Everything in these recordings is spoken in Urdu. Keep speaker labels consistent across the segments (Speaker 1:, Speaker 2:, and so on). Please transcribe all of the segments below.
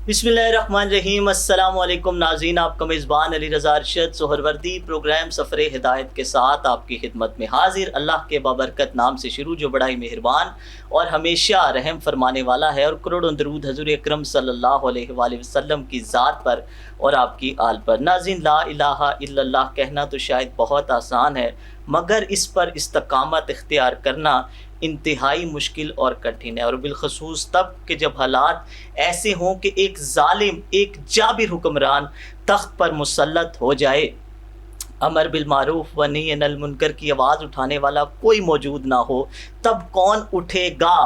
Speaker 1: بسم اللہ الرحمن الرحیم۔ السلام علیکم ناظرین، آپ کا میزبان علی رضا ارشد سہروردی پروگرام سفر ہدایت کے ساتھ آپ کی خدمت میں حاضر۔ اللہ کے بابرکت نام سے شروع جو بڑا ہی مہربان اور ہمیشہ رحم فرمانے والا ہے، اور کروڑوں درود حضور اکرم صلی اللہ علیہ وآلہ وسلم کی ذات پر اور آپ کی آل پر۔ ناظرین، لا الہ الا اللہ کہنا تو شاید بہت آسان ہے، مگر اس پر استقامت اختیار کرنا انتہائی مشکل اور کٹھن ہے، اور بالخصوص تب کہ جب حالات ایسے ہوں کہ ایک ظالم، ایک جابر حکمران تخت پر مسلط ہو جائے، امر بالمعروف و نہی عن المنکر کی آواز اٹھانے والا کوئی موجود نہ ہو، تب کون اٹھے گا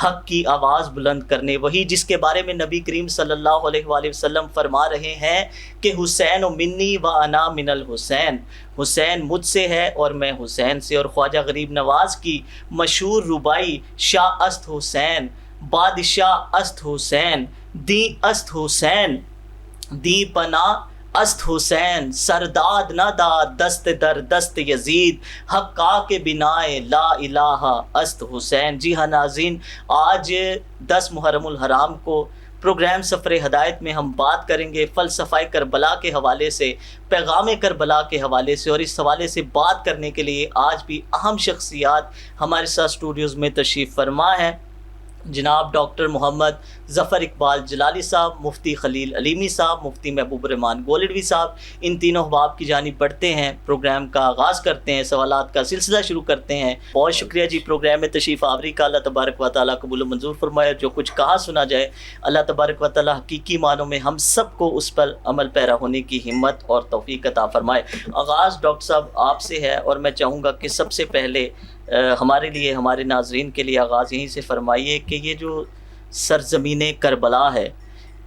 Speaker 1: حق کی آواز بلند کرنے؟ وہی جس کے بارے میں نبی کریم صلی اللہ علیہ وآلہ وسلم فرما رہے ہیں کہ حسین منی و انا من الحسین، حسین مجھ سے ہے اور میں حسین سے۔ اور خواجہ غریب نواز کی مشہور ربائی شاہ است حسین، بادشاہ است حسین، دی است حسین، دی پناہ است حسین، سرداد نہ داد دست در دست یزید، حقا کے بنائے لا الہ است حسین۔ جی ہاں ناظرین، آج 10 محرم الحرام کو پروگرام سفر ہدایت میں ہم بات کریں گے فلسفہ کربلا کے حوالے سے، پیغام کربلا کے حوالے سے، اور اس حوالے سے بات کرنے کے لیے آج بھی اہم شخصیات ہمارے ساتھ اسٹوڈیوز میں تشریف فرما ہیں۔ جناب ڈاکٹر محمد ظفر اقبال جلالی صاحب، مفتی خلیل علیمی صاحب، مفتی محبوب الرحمان گولڑوی صاحب، ان تینوں احباب کی جانب بڑھتے ہیں، پروگرام کا آغاز کرتے ہیں، سوالات کا سلسلہ شروع کرتے ہیں۔ بہت شکریہ جی پروگرام میں تشریف آوری کا، اللہ تبارک و تعالیٰ قبول و منظور فرمائے، جو کچھ کہا سنا جائے اللہ تبارک و تعالیٰ حقیقی معنوں میں ہم سب کو اس پر عمل پیرا ہونے کی ہمت اور توفیق عطا فرمائے۔ آغاز ڈاکٹر صاحب آپ سے ہے، اور میں چاہوں گا کہ سب سے پہلے ہمارے لیے، ہمارے ناظرین کے لیے آغاز یہیں سے فرمائیے کہ یہ جو سرزمین کربلا ہے،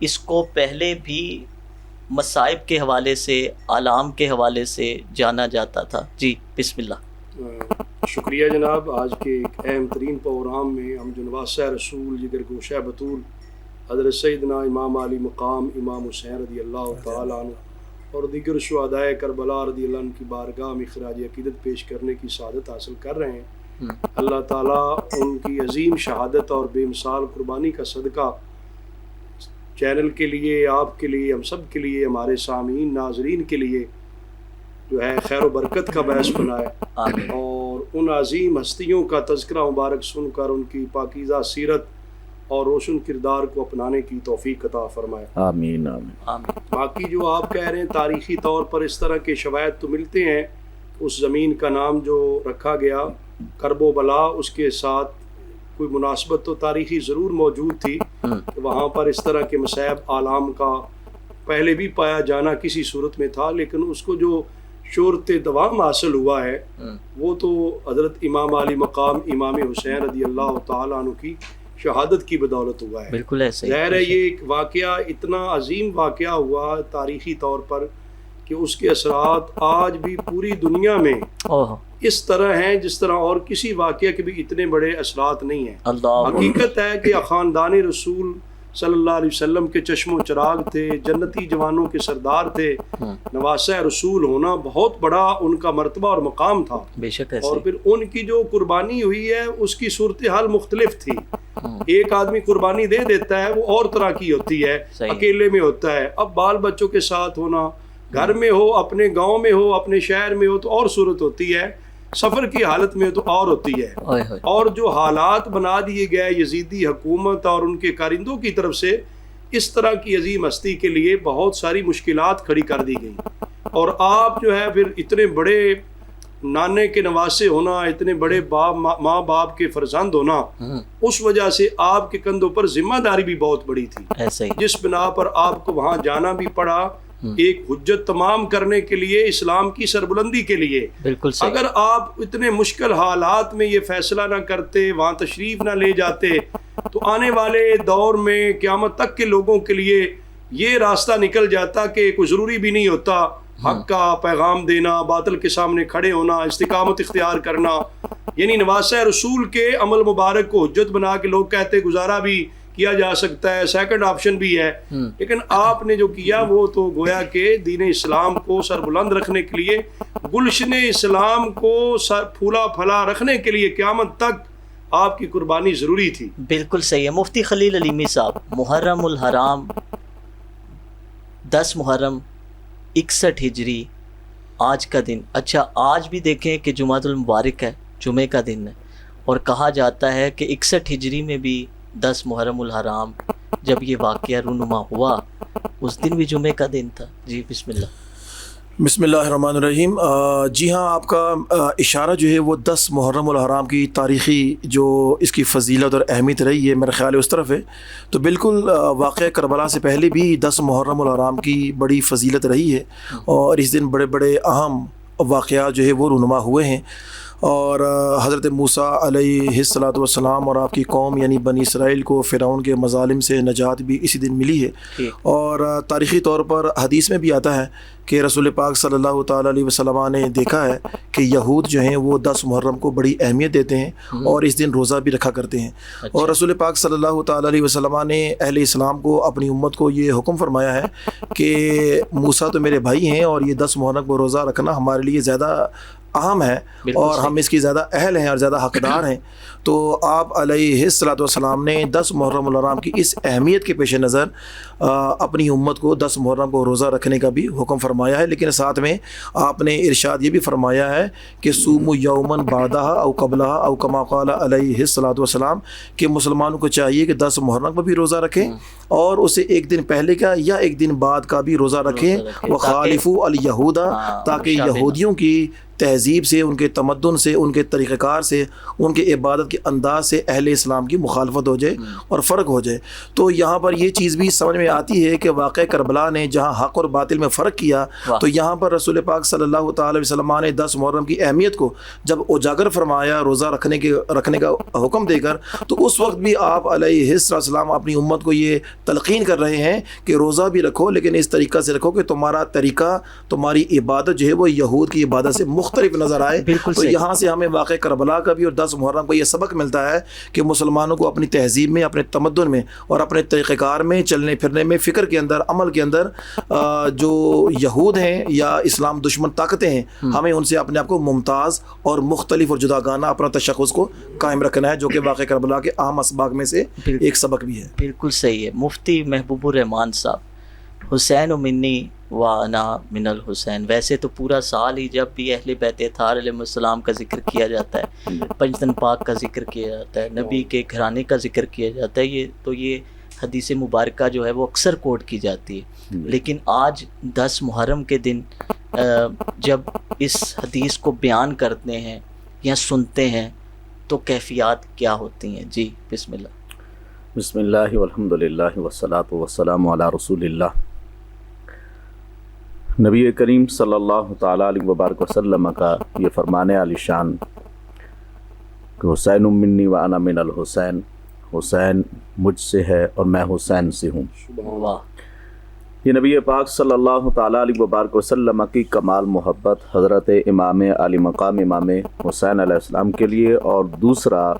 Speaker 1: اس کو پہلے بھی مصائب کے حوالے سے، آلام کے حوالے سے جانا جاتا تھا۔ جی بسم اللہ۔
Speaker 2: شکریہ جناب۔ آج کے ایک اہم ترین پروگرام میں ہم جو نواسہ رسول جگر گوشہ بطول حضرت سیدنا امام علی مقام امام حسین رضی اللہ تعالیٰ عنہ اور دیگر شہدائے کربلا رضی اللہ عنہ کی بارگاہ میں خراج عقیدت پیش کرنے کی سعادت حاصل کر رہے ہیں، اللہ تعالیٰ ان کی عظیم شہادت اور بے مثال قربانی کا صدقہ چینل کے لیے، آپ کے لیے، ہم سب کے لیے، ہمارے سامعین ناظرین کے لیے جو ہے خیر و برکت کا باعث بنائے، اور ان عظیم ہستیوں کا تذکرہ مبارک سن کر ان کی پاکیزہ سیرت اور روشن کردار کو اپنانے کی توفیق عطا فرمائے۔
Speaker 3: آمین آمین۔
Speaker 2: باقی جو آپ کہہ رہے ہیں تاریخی طور پر اس طرح کے شواہد تو ملتے ہیں، اس زمین کا نام جو رکھا گیا کرب و بلا، اس کے ساتھ کوئی مناسبت تو تاریخی ضرور موجود تھی کہ وہاں پر اس طرح کے مصائب آلام کا پہلے بھی پایا جانا کسی صورت میں تھا، لیکن اس کو جو شہرت دوام حاصل ہوا ہے وہ تو حضرت امام علی مقام امام حسین رضی اللہ تعالیٰ عنہ کی شہادت کی بدولت ہوا ہے۔
Speaker 1: بالکل ایسے
Speaker 2: ظاہر ہے یہ ایک واقعہ اتنا عظیم واقعہ ہوا تاریخی طور پر کہ اس کے اثرات آج بھی پوری دنیا میں اس طرح ہیں جس طرح اور کسی واقعہ کے بھی اتنے بڑے اثرات نہیں ہیں۔ حقیقت ہے کہ خاندان رسول صلی اللہ علیہ وسلم کے چشم و چراغ تھے، جنتی جوانوں کے سردار تھے، نواسہ رسول ہونا بہت بڑا ان کا مرتبہ اور مقام تھا،
Speaker 1: بے شک ایسے۔
Speaker 2: اور پھر ان کی جو قربانی ہوئی ہے اس کی صورتحال مختلف تھی۔ ایک آدمی قربانی دے دیتا ہے وہ اور طرح کی ہوتی ہے، اکیلے میں ہوتا ہے، اب بال بچوں کے ساتھ ہونا، گھر میں ہو، اپنے گاؤں میں ہو، اپنے شہر میں ہو تو اور صورت ہوتی ہے، سفر کی حالت میں تو اور ہوتی ہے۔ اور جو حالات بنا دیے گئے یزیدی حکومت اور ان کے کارندوں کی طرف سے اس طرح کی عظیم ہستی کے لیے بہت ساری مشکلات کھڑی کر دی گئی، اور آپ جو ہے پھر اتنے بڑے نانے کے نواسے ہونا، اتنے بڑے ماں باپ کے فرزند ہونا، اس وجہ سے آپ کے کندھوں پر ذمہ داری بھی بہت بڑی تھی، جس بنا پر آپ کو وہاں جانا بھی پڑا ایک حجت تمام کرنے کے لیے، اسلام کی سربلندی کے لیے۔
Speaker 1: بالکل صحیح۔
Speaker 2: اگر آپ اتنے مشکل حالات میں یہ فیصلہ نہ کرتے، وہاں تشریف نہ لے جاتے، تو آنے والے دور میں قیامت تک کے لوگوں کے لیے یہ راستہ نکل جاتا کہ کوئی ضروری بھی نہیں ہوتا حق کا پیغام دینا، باطل کے سامنے کھڑے ہونا، استقامت اختیار کرنا، یعنی نواسہ رسول کے عمل مبارک کو حجت بنا کے لوگ کہتے گزارا بھی کیا جا سکتا ہے، سیکنڈ آپشن بھی ہے، لیکن آپ نے جو کیا وہ تو گویا کہ دین اسلام کو سربلند رکھنے کے لیے، گلشن اسلام کو پھولا پھلا رکھنے کے لیے قیامت تک آپ کی قربانی ضروری تھی۔
Speaker 1: بالکل صحیح ہے۔ مفتی خلیل علیمی صاحب، محرم الحرام 10 محرم 61 ہجری آج کا دن. اچھا آج بھی دیکھیں کہ جمعۃ المبارک ہے، جمعے کا دن ہے، اور کہا جاتا ہے کہ 61 ہجری میں بھی 10 محرم الحرام جب یہ واقعہ رونما ہوا اس دن بھی جمعے کا دن تھا. جی بسم اللہ.
Speaker 3: بسم اللہ الرحمن الرحیم. جی ہاں، آپ کا اشارہ جو ہے وہ 10 محرم الحرام کی تاریخی جو اس کی فضیلت اور اہمیت رہی ہے میرا خیال ہے اس طرف ہے. تو بالکل واقعہ کربلا سے پہلے بھی 10 محرم الحرام کی بڑی فضیلت رہی ہے، اور اس دن بڑے بڑے اہم واقعات جو ہے وہ رونما ہوئے ہیں. اور حضرت موسیٰ علیہ الصلاۃ والسلام اور آپ کی قوم یعنی بنی اسرائیل کو فرعون کے مظالم سے نجات بھی اسی دن ملی ہے. اور تاریخی طور پر حدیث میں بھی آتا ہے کہ رسول پاک صلی اللہ تعالیٰ علیہ وسلم نے دیکھا ہے کہ یہود جو ہیں وہ 10 محرم کو بڑی اہمیت دیتے ہیں اور اس دن روزہ بھی رکھا کرتے ہیں. اور رسول پاک صلی اللہ تعالیٰ علیہ وسلم نے اہل اسلام کو، اپنی امت کو یہ حکم فرمایا ہے کہ موسیٰ تو میرے بھائی ہیں اور یہ 10 محرم کو روزہ رکھنا ہمارے لیے زیادہ اہم ہے اور ہم اس کی زیادہ اہل ہیں اور زیادہ حقدار ہیں. تو آپ علیہ الصلاۃ والسلام نے 10 محرم الحرام کی اس اہمیت کے پیش نظر اپنی امت کو 10 محرم کو روزہ رکھنے کا بھی حکم فرمایا ہے. لیکن ساتھ میں آپ نے ارشاد یہ بھی فرمایا ہے کہ صوموا یوماً بعدہا او قبلہا او کما قال علیہ الصلاۃ والسلام، کہ مسلمانوں کو چاہیے کہ 10 محرم کو بھی روزہ رکھیں اور اسے ایک دن پہلے کا یا ایک دن بعد کا بھی روزہ رکھیں. وخالفوا الیہود، تاکہ یہودیوں کی تہذیب سے، ان کے تمدن سے، ان کے طریقہ کار سے، ان کے عبادت کے انداز سے اہل اسلام کی مخالفت ہو جائے اور فرق ہو جائے. تو یہاں پر یہ چیز بھی سمجھ میں آتی ہے کہ واقعہ کربلا نے جہاں حق اور باطل میں فرق کیا، تو یہاں پر رسول پاک صلی اللہ تعالی وسلم نے 10 محرم کی اہمیت کو جب اجاگر فرمایا روزہ رکھنے کا حکم دے کر، تو اس وقت بھی آپ علیہ السلام اپنی امت کو یہ تلقین کر رہے ہیں کہ روزہ بھی رکھو، لیکن اس طریقہ سے رکھو کہ تمہارا طریقہ، تمہاری عبادت جو ہے وہ یہود کی عبادت سے مختلف نظر آئے. تو یہاں سے ہمیں واقع کربلا کا بھی اور 10 محرم کو یہ سبق ملتا ہے کہ مسلمانوں کو اپنی تہذیب میں، اپنے تمدن میں اور اپنے طریقہ کار میں، چلنے پھرنے میں، فکر کے اندر، عمل کے اندر جو یہود ہیں یا اسلام دشمن طاقتیں ہیں، ہمیں ان سے اپنے آپ کو ممتاز اور مختلف اور جداگانہ اپنا تشخص کو قائم رکھنا ہے، جو کہ واقع کربلا کے اہم اسباق میں سے ایک سبق بھی ہے.
Speaker 1: بالکل صحیح ہے. مفتی محبوب الرحمان صاحب، حسین و منی و انا من الحسین، ویسے تو پورا سال ہی جب بھی اہل بیت اطہار علیہ السلام کا ذکر کیا جاتا ہے، پنجتن پاک کا ذکر کیا جاتا ہے، نبی کے گھرانے کا ذکر کیا جاتا ہے، یہ حدیث مبارکہ جو ہے وہ اکثر کوٹ کی جاتی ہے. لیکن آج 10 محرم کے دن جب اس حدیث کو بیان کرتے ہیں یا سنتے ہیں تو کیفیات کیا ہوتی ہیں؟ جی بسم اللہ.
Speaker 4: بسم اللہ والحمد للہ والصلاۃ والسلام علی رسول اللہ. نبی کریم صلی اللہ تعالیٰ علیہ وبارک وسلم کا یہ فرمان عالی شان کہ حسین منی و انا من الحسین، حسین مجھ سے ہے اور میں حسین سے ہوں. یہ نبی پاک صلی اللہ تعالیٰ علیہ وبارک وسلم کی کمال محبت حضرت امام علی مقام امام حسین علیہ السلام کے لیے، اور دوسرا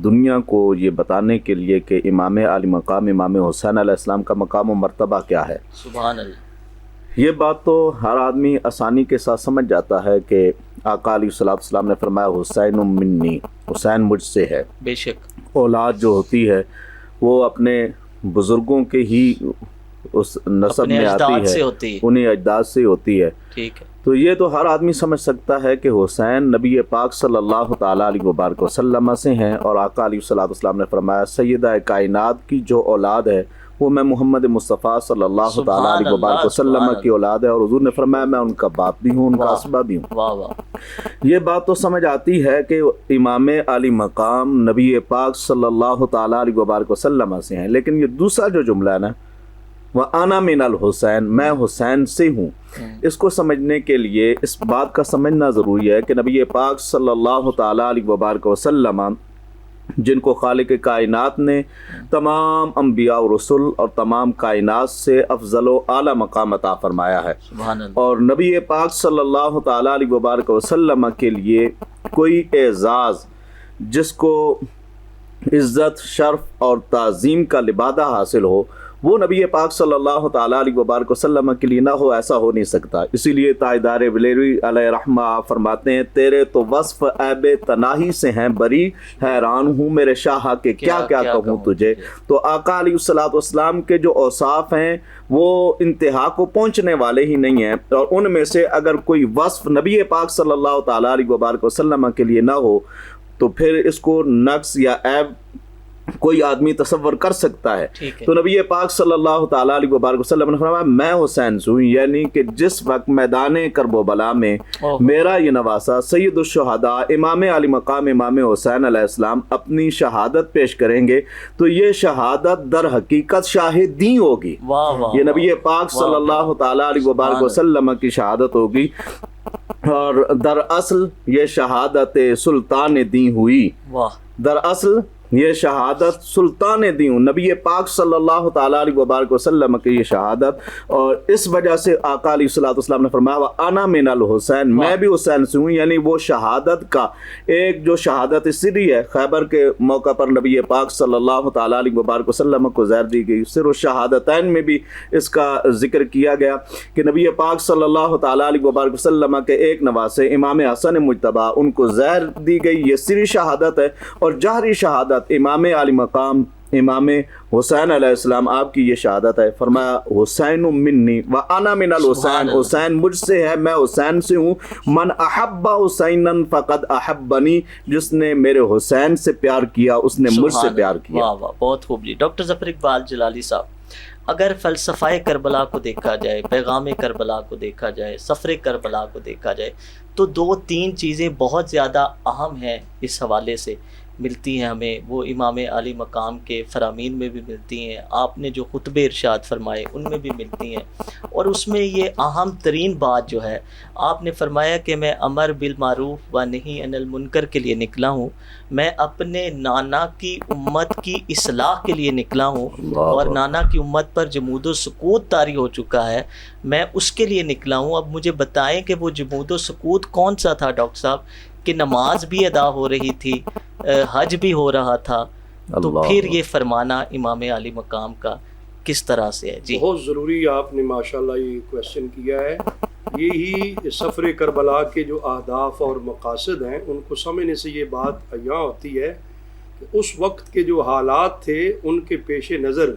Speaker 4: دنیا کو یہ بتانے کے لیے کہ امام علی مقام امام حسین علیہ السلام کا مقام و مرتبہ کیا ہے.
Speaker 1: سبحان اللہ.
Speaker 4: یہ بات تو ہر آدمی آسانی کے ساتھ سمجھ جاتا ہے کہ آقا علیہ السلام نے فرمایا حسین منی، حسین مجھ سے ہے.
Speaker 1: بے شک
Speaker 4: اولاد جو ہوتی ہے وہ اپنے بزرگوں کے ہی اس نسب میں آتی ہے، انہیں اجداد سے ہوتی ہے.
Speaker 1: ٹھیک ہے.
Speaker 4: تو یہ تو ہر آدمی سمجھ سکتا ہے کہ حسین نبی پاک صلی اللہ تعالیٰ علیہ وبارک وسلم سے ہیں، اور آقا علیہ السلام نے فرمایا سیدہ کائنات کی جو اولاد ہے وہ میں محمد مصطفیٰ صلی اللہ تعالیٰ علیہ وبارک وسلم کی اولاد ہے، اور حضور نے فرمایا میں ان کا باپ بھی ہوں، ان کا اسبا بھی ہوں.
Speaker 1: واہ واہ.
Speaker 4: یہ بات تو سمجھ آتی ہے کہ امام علی مقام نبی پاک صلی اللہ تعالیٰ علیہ وبارک وسلم سے ہیں. لیکن یہ دوسرا جو جملہ ہے نا، وَأَنَا مِنَ الْحُسَيْن، میں حسین سے ہوں، اس کو سمجھنے کے لیے اس بات کا سمجھنا ضروری ہے کہ نبی پاک صلی اللہ تعالیٰ علیہ وبارک وسلم جن کو خالق کائنات نے تمام انبیاء و رسل اور تمام کائنات سے افضل و اعلیٰ مقام عطا فرمایا ہے، اور نبی پاک صلی اللہ تعالیٰ علیہ وبارک وسلم کے لیے کوئی اعزاز جس کو عزت، شرف اور تعظیم کا لبادہ حاصل ہو، وہ نبی پاک صلی اللہ تعالیٰ علیہ وبارک وسلم کے لیے نہ ہو، ایسا ہو نہیں سکتا۔ اسی لیے تاجدار بریلوی علیہ رحمہ آپ فرماتے ہیں تیرے تو وصف عیب تناہی سے ہیں بری، حیران ہوں میرے شاہ کہ کیا کیا کہوں تجھے۔ تو آقا علیہ الصلوۃ والسلام کے جو اوصاف ہیں وہ انتہا کو پہنچنے والے ہی نہیں ہیں، اور ان میں سے اگر کوئی وصف نبی پاک صلی اللہ تعالیٰ علیہ وبارک وسلم کے لیے نہ ہو تو پھر اس کو نقص یا عیب کوئی آدمی تصور کر سکتا ہے۔ تو نبی پاک صلی اللہ تعالیٰ علیہ وبارک وسلم نے فرمایا میں حسین سے ہوں، یعنی کہ جس وقت میدان کرب و بلا میں میرا یہ نواسا سید الشہداء امام علی مقام امام حسین علیہ السلام اپنی شہادت پیش کریں گے تو یہ شہادت در حقیقت شاہدی ہوگی، یہ نبی پاک صلی اللہ تعالیٰ علیہ وبارک وسلم کی شہادت ہوگی، اور دراصل یہ شہادت سلطان دین ہوئی، دراصل یہ شہادت سلطان دین، نبی پاک صلی اللہ تعالیٰ علیہ وبارک وسلم کی یہ شہادت، اور اس وجہ سے آقا علیہ الصلوۃ والسلام نے فرمایا وَأَنَا مِنَ الْحُسَيْن، میں بھی حسین سے ہوں، یعنی وہ شہادت کا ایک جو شہادت سری ہے، خیبر کے موقع پر نبی پاک صلی اللہ تعالیٰ علیہ وبارک وسلم کو زہر دی گئی، صرف شہادتین میں بھی اس کا ذکر کیا گیا کہ نبی پاک صلی اللہ تعالیٰ علیہ وبارک وسلم کے ایک نواسے امام حسن مجتبیٰ ان کو زہر دی گئی، یہ سری شہادت ہے، اور جہری شہادت امام علی مقام امام حسین علیہ السلام آپ کی یہ شہادت ہے۔ فرمایا حسین منی وانا من الحسین، حسین مجھ سے ہے، میں حسین سے ہوں، من احب حسینا فقد احبنی، جس نے میرے حسین سے پیار کیا اس نے مجھ سے پیار کیا۔
Speaker 1: واہ واہ، بہت خوب جی۔ ڈاکٹر ظفر اقبال جلالی صاحب، اگر فلسفہ کربلا کو دیکھا جائے، پیغام کربلا کو دیکھا جائے، سفر کربلا کو دیکھا جائے تو دو تین چیزیں بہت زیادہ اہم ہیں اس حوالے سے ملتی ہیں ہمیں، وہ امام علی مقام کے فرامین میں بھی ملتی ہیں، آپ نے جو خطبے ارشاد فرمائے ان میں بھی ملتی ہیں، اور اس میں یہ اہم ترین بات جو ہے آپ نے فرمایا کہ میں امر بالمعروف و نہی عن المنکر کے لیے نکلا ہوں، میں اپنے نانا کی امت کی اصلاح کے لیے نکلا ہوں، اور نانا کی امت پر جمود و سکوت طاری ہو چکا ہے، میں اس کے لیے نکلا ہوں۔ اب مجھے بتائیں کہ وہ جمود و سکوت کون سا تھا ڈاکٹر صاحب، کہ نماز بھی ادا ہو رہی تھی، حج بھی ہو رہا تھا، تو پھر یہ فرمانا امام علی مقام کا کس طرح سے ہے؟ جی
Speaker 2: بہت ضروری آپ نے ماشاءاللہ یہ کویسچن کیا ہے۔ یہی سفر کربلا کے جو اہداف اور مقاصد ہیں ان کو سمجھنے سے یہ بات عیاں ہوتی ہے کہ اس وقت کے جو حالات تھے ان کے پیش نظر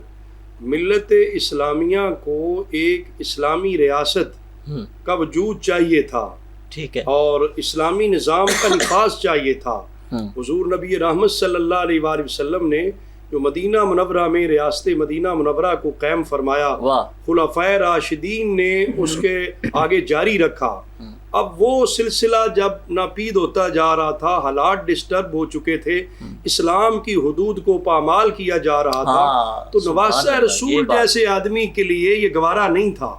Speaker 2: ملت اسلامیہ کو ایک اسلامی ریاست کا وجود چاہیے تھا،
Speaker 1: ٹھیک ہے،
Speaker 2: اور اسلامی نظام کا نفاذ چاہیے تھا۔ حضور نبی رحمت صلی اللہ علیہ وآلہ وسلم نے جو مدینہ منورہ میں ریاست مدینہ منورہ کو قائم فرمایا، خلفائے راشدین نے اس کے آگے جاری رکھا۔ اب وہ سلسلہ جب ناپید ہوتا جا رہا تھا، حالات ڈسٹرب ہو چکے تھے، اسلام کی حدود کو پامال کیا جا رہا تھا، تو نواسہ رسول جیسے آدمی کے لیے یہ گوارا نہیں تھا۔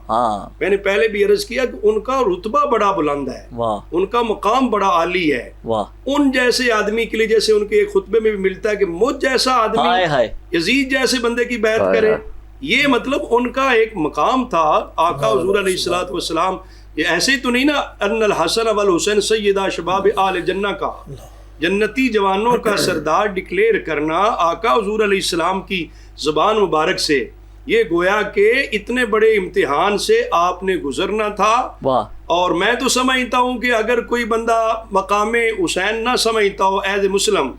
Speaker 2: میں نے پہلے بھی عرض کیا کہ ان کا رتبہ بڑا بلند ہے، ان کا مقام بڑا عالی ہے، ان جیسے آدمی کے لیے، جیسے ان کے ایک خطبے میں بھی ملتا ہے کہ مجھ جیسا آدمی یزید جیسے بندے کی بیعت کرے، یہ مطلب ان کا ایک مقام تھا۔ آقا حضور علیہ الصلوۃ والسلام یہ ایسے ہی تو نہیں نا ان الحسن والحسین سیدہ شباب آل جنہ کا جنتی جوانوں کا سردار ڈکلیئر کرنا آقا حضور علیہ السلام کی زبان مبارک سے، یہ گویا کہ اتنے بڑے امتحان سے آپ نے گزرنا تھا۔ اور میں تو سمجھتا ہوں کہ اگر کوئی بندہ مقام حسین نہ سمجھتا ہو ایز اے مسلم،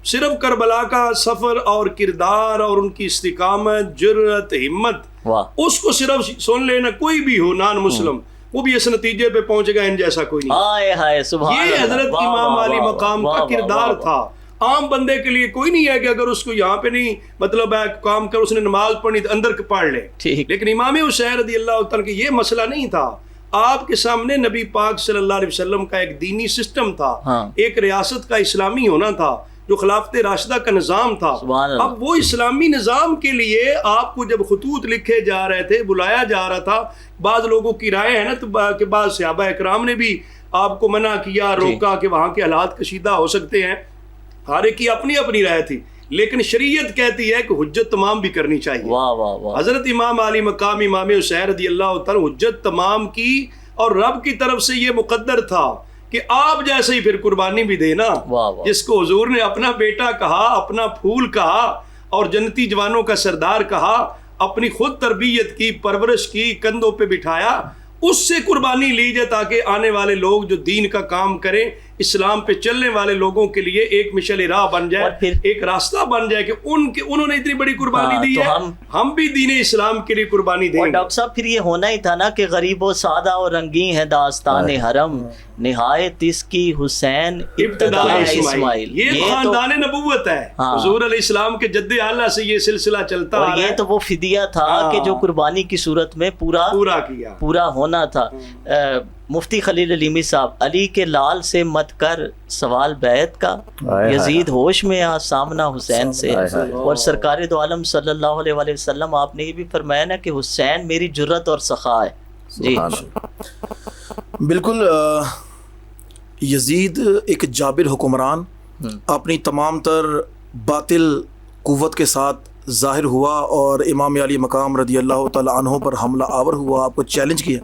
Speaker 2: صرف کربلا کا سفر اور کردار اور ان کی استقامت، جرأت، ہمت، اس کو صرف سن لینا، کوئی بھی ہو نان مسلم وہ بھی اس نتیجے پہ پہنچے گا ان جیسا کوئی نہیں۔ یہ حضرت امام علی مقام کا کردار تھا۔ عام بندے کے لیے کوئی نہیں ہے کہ اگر اس کو یہاں پہ نہیں مطلب ہے کام کر، اس نے نماز پڑھنی تو اندر پڑھ لے، لیکن امام حسین رضی اللہ تعالیٰ کہ یہ مسئلہ نہیں تھا۔ آپ کے سامنے نبی پاک صلی اللہ علیہ وسلم کا ایک دینی سسٹم تھا، ایک ریاست کا اسلامی ہونا تھا، جو خلافت راشدہ کا نظام تھا۔ اب وہ اسلامی نظام کے لیے آپ کو جب خطوط لکھے جا رہے تھے، بلایا جا رہا تھا، بعض لوگوں کی رائے ہے نا تو کہ بعض صحابہ اکرام نے بھی آپ کو منع کیا، روکا کہ وہاں کے حالات کشیدہ ہو سکتے ہیں، ہر ایک کی اپنی اپنی رائے تھی، لیکن شریعت کہتی ہے کہ حجت تمام بھی کرنی چاہیے۔ حضرت امام علی مقام امام حسین رضی اللہ تعالیٰ حجت تمام کی، اور رب کی طرف سے یہ مقدر تھا کہ آپ جیسے ہی پھر قربانی بھی دینا، جس کو حضور نے اپنا بیٹا کہا، اپنا پھول کہا اور جنتی جوانوں کا سردار کہا، اپنی خود تربیت کی، پرورش کی، کندھوں پہ بٹھایا، اس سے قربانی لیجیے تاکہ آنے والے لوگ جو دین کا کام کریں، اسلام پہ چلنے والے لوگوں کے لیے ایک مشعل راہ بن جائے، ایک راستہ بن جائے کہ انہوں نے اتنی بڑی قربانی دی ہے، ہم بھی دین اسلام کے لیے قربانی دیں۔
Speaker 1: اور ڈاکٹر صاحب پھر یہ ہونا ہی تھا نا کہ غریب و سادہ اور رنگین ہے داستان حرم، نہایت اس کی حسین ابتدا اسماعیل۔
Speaker 2: یہ خاندان نبوت ہے، حضور علیہ السلام کے جد اعلیٰ سے یہ سلسلہ چلتا
Speaker 1: اور یہ تو وہ فدیہ تھا کہ جو قربانی کی صورت میں پورا ہونا تھا۔ مفتی خلیل علیمی صاحب، علی کے لال سے مت کر سوال بیعت کا، یزید ہوش میں آ سامنا حسین سے، اور سرکار دو عالم صلی اللہ علیہ وآلہ وسلم آپ نے یہ بھی فرمایا نا کہ حسین میری جرت اور سخا ہے۔ جی
Speaker 3: بالکل، یزید ایک جابر حکمران اپنی تمام تر باطل قوت کے ساتھ ظاہر ہوا اور امام علی مقام رضی اللہ تعالی عنہ پر حملہ آور ہوا، آپ کو چیلنج کیا،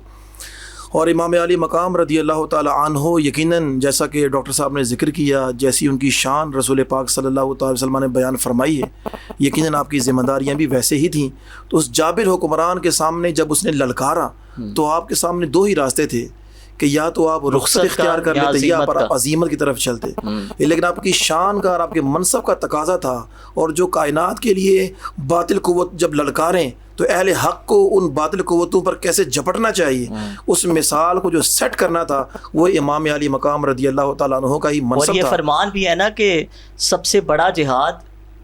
Speaker 3: اور امام علی مقام رضی اللہ تعالی عنہ یقیناً جیسا کہ ڈاکٹر صاحب نے ذکر کیا، جیسی ان کی شان رسول پاک صلی اللہ تعالی وسلم نے بیان فرمائی ہے، یقیناً آپ کی ذمہ داریاں بھی ویسے ہی تھیں۔ تو اس جابر حکمران کے سامنے جب اس نے للکارا تو آپ کے سامنے دو ہی راستے تھے کہ یا تو آپ رخصت اختیار کر لیتے یا پر عظیمت کی طرف چلتے، لیکن آپ کی شان کا اور آپ کے منصب کا تقاضا تھا، اور جو کائنات کے لیے باطل قوت جب للکاریں تو اہل حق کو ان باطل قوتوں پر کیسے جھپٹنا چاہیے، اس مثال کو جو سیٹ کرنا تھا وہ امام علی مقام رضی اللہ تعالیٰ عنہ کا ہی منصب تھا۔
Speaker 1: اور یہ فرمان بھی ہے نا کہ سب سے بڑا جہاد